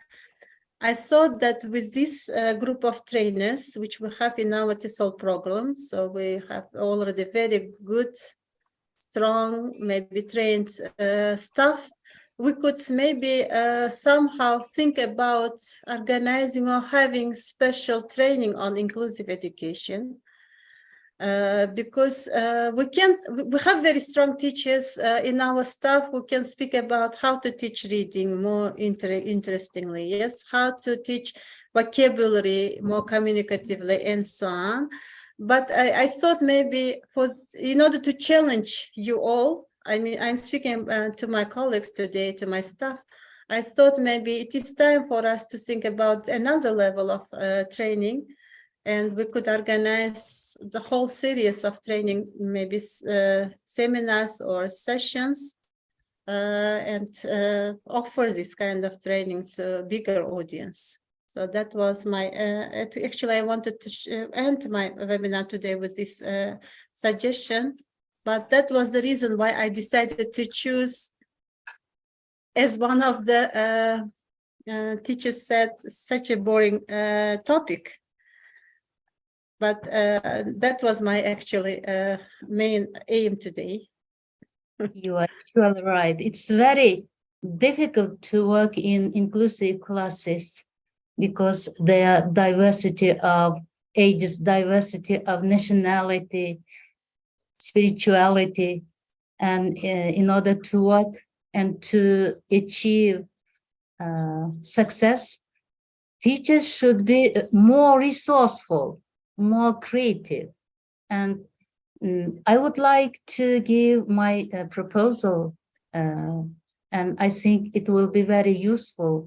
I thought that with this group of trainers, which we have in our TESOL program, so we have already very good, strong, maybe trained staff, we could maybe somehow think about organizing or having special training on inclusive education. Because we have very strong teachers in our staff who can speak about how to teach reading more interestingly, yes, how to teach vocabulary more communicatively and so on. But I thought maybe in order to challenge you all, I mean, I'm speaking to my colleagues today, to my staff, I thought maybe it is time for us to think about another level of training. And we could organize the whole series of training, maybe seminars or sessions, and offer this kind of training to a bigger audience. So that was my, actually I wanted to end my webinar today with this suggestion, but that was the reason why I decided to choose, as one of the teachers said, such a boring topic. But that was my actually main aim today. You are actually right. It's very difficult to work in inclusive classes because there are diversity of ages, diversity of nationality, spirituality, and in order to work and to achieve success, teachers should be more resourceful, more creative. And I would like to give my proposal, and I think it will be very useful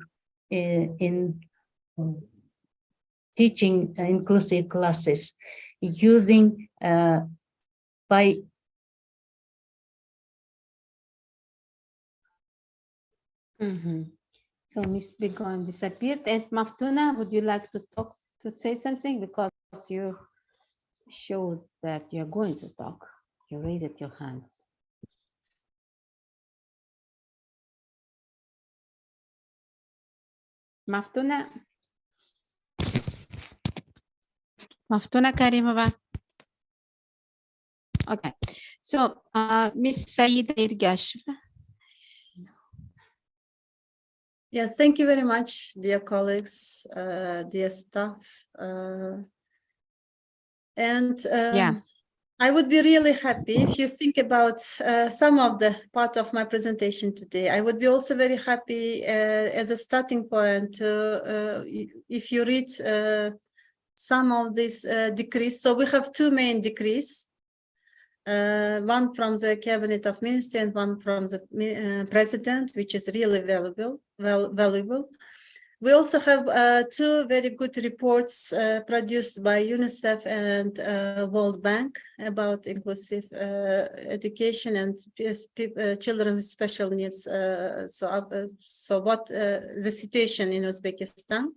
in teaching inclusive classes, using by So Miss Begon disappeared. And Maftuna, would you like to say something? Because you showed that you're going to talk. You raised your hands. Maftuna. Maftuna Karimova. Okay. So Miss Saida Irgasheva. Yes, thank you very much, dear colleagues, dear staff. Yeah. I would be really happy if you think about some of the part of my presentation today. I would be also very happy as a starting point if you read some of these decrees. So we have two main decrees. One from the Cabinet of Ministers and one from the President, which is really valuable. We also have two very good reports produced by UNICEF and World Bank about inclusive education and children with special needs. So what the situation in Uzbekistan.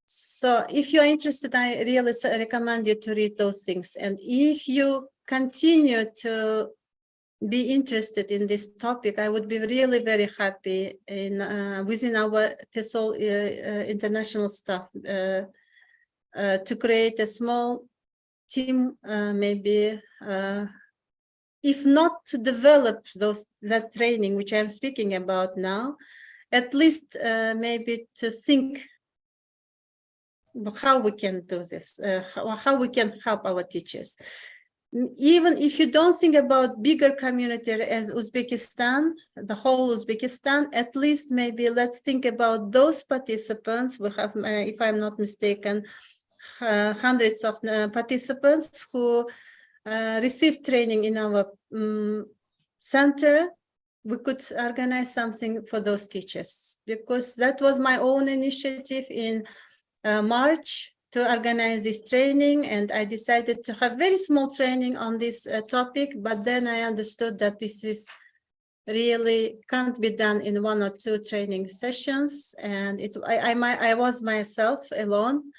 So if you're interested, I really recommend you to read those things. And if you continue to be interested in this topic, I would be really very happy in within our TESOL international staff to create a small team, maybe if not to develop that training which I'm speaking about now, at least maybe to think how we can do this, how we can help our teachers. Even if you don't think about bigger community as Uzbekistan, the whole Uzbekistan, at least maybe let's think about those participants. We have, if I'm not mistaken, hundreds of participants who received training in our center. We could organize something for those teachers, because that was my own initiative in March to organize this training, and I decided to have very small training on this topic, but then I understood that this is really can't be done in one or two training sessions, and I was myself alone.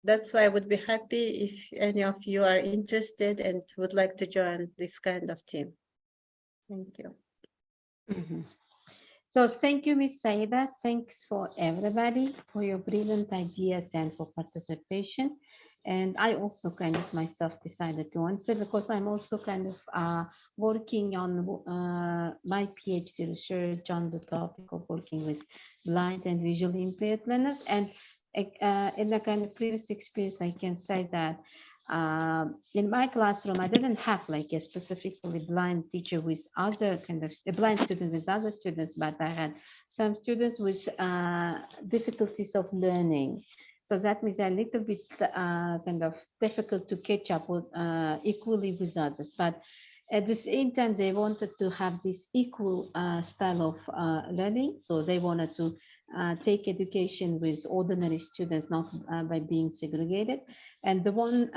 That's why I would be happy if any of you are interested and would like to join this kind of team. Thank you. So thank you, Ms. Saida. Thanks for everybody for your brilliant ideas and for participation. And I also kind of myself decided to answer, because I'm also kind of working on my PhD research on the topic of working with blind and visually impaired learners. And in the kind of previous experience, I can say that in my classroom, I didn't have like a specifically blind teacher with other kind of a blind student with other students, but I had some students with difficulties of learning. So that means a little bit kind of difficult to catch up with equally with others. But at the same time, they wanted to have this equal style of learning. So they wanted to take education with ordinary students, not by being segregated. And the one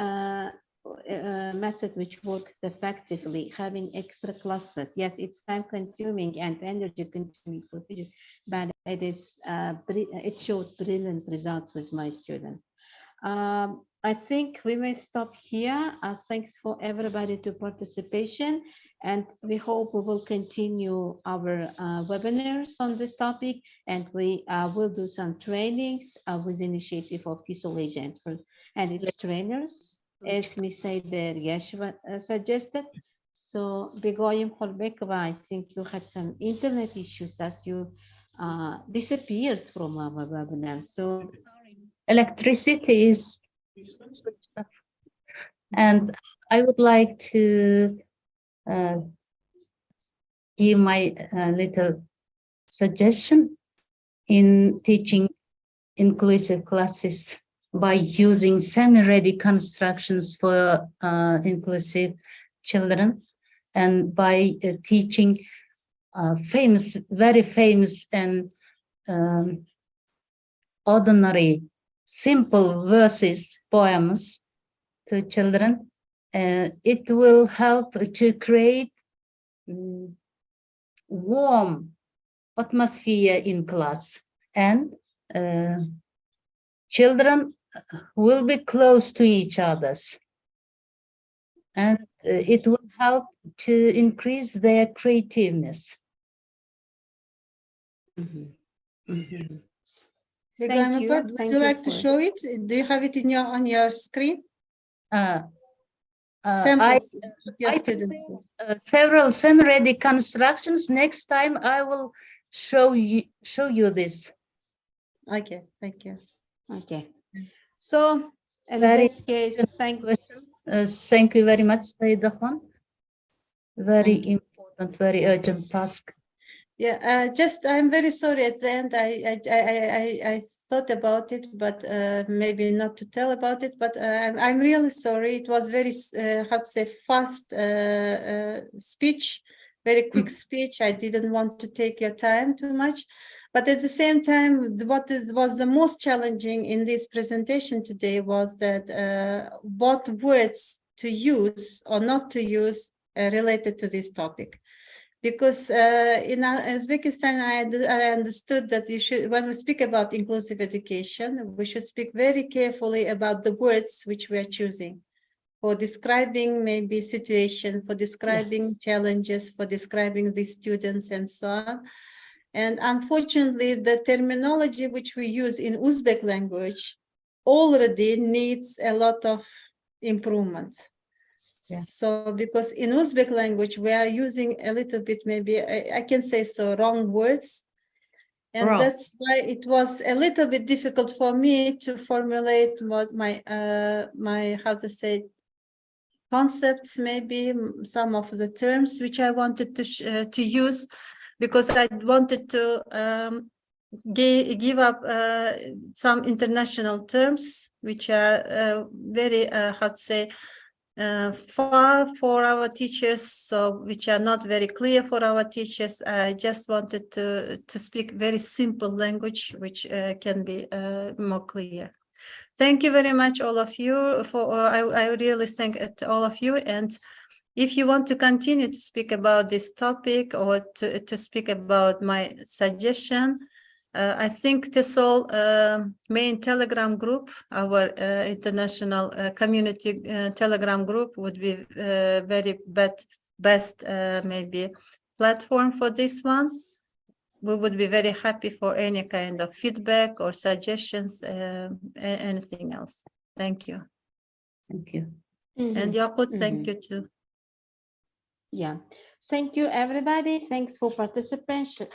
method which worked effectively, having extra classes. Yes, it's time consuming and energy consuming for teachers, but it showed brilliant results with my students. I think we may stop here. Thanks for everybody to participation, and we hope we will continue our webinars on this topic, and we will do some trainings with initiative of TESOL agent and its trainers, as Ms. Saida Yashva suggested. So Begoyim Holbekova, I think you had some internet issues as you disappeared from our webinar. So electricity is switched off. And I would like to give my little suggestion in teaching inclusive classes by using semi-ready constructions for inclusive children, and by teaching very famous and ordinary, simple verses, poems to children. It will help to create warm atmosphere in class, and children will be close to each others, and it will help to increase their creativeness. Mhm. Mhm. Begum Thank you. Apad, would Thank you you like to for- show it? Do you have it in on your screen? Samples of your I students. prepared, several semi-ready constructions. Next time I will show you this. Okay, thank you. Okay. So in Very this case, thank Thank you very much, Saida Khan. Very Thank you. important, very urgent task. Yeah, just I'm very sorry at the end. I thought about it, but maybe not to tell about it. But I'm really sorry. It was very how to say fast speech, very quick speech. I didn't want to take your time too much, but at the same time, was the most challenging in this presentation today was that what words to use or not to use related to this topic. Because in Uzbekistan, I understood that when we speak about inclusive education, we should speak very carefully about the words which we are choosing for describing maybe situation, for describing challenges, for describing the students and so on. And unfortunately, the terminology which we use in Uzbek language already needs a lot of improvement. Yeah. So because in Uzbek language, we are using a little bit, maybe I can say so, wrong words. And that's why it was a little bit difficult for me to formulate what my, how to say, concepts, maybe some of the terms which I wanted to use, because I wanted to give up some international terms which are very, how to say, far for our teachers, so which are not very clear for our teachers. I just wanted to speak very simple language which can be more clear. Thank you very much, all of you. For I really thank all of you. And if you want to continue to speak about this topic or to speak about my suggestion, I think TESOL main Telegram group, our international community Telegram group would be very best maybe platform for this one. We would be very happy for any kind of feedback or suggestions, anything else. Thank you. Thank you. And Yaqut, thank you too. Yeah, thank you everybody. Thanks for participation,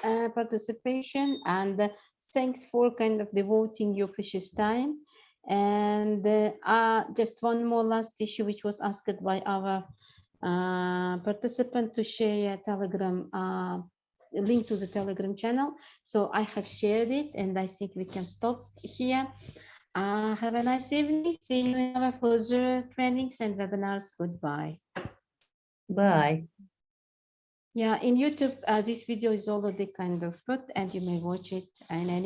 and thanks for kind of devoting your precious time. And just one more last issue, which was asked by our participant to share Telegram link to the Telegram channel. So I have shared it, and I think we can stop here. Have a nice evening. See you in our further trainings and webinars. Goodbye. Bye. Yeah, in YouTube, this video is already kind of put, and you may watch it in any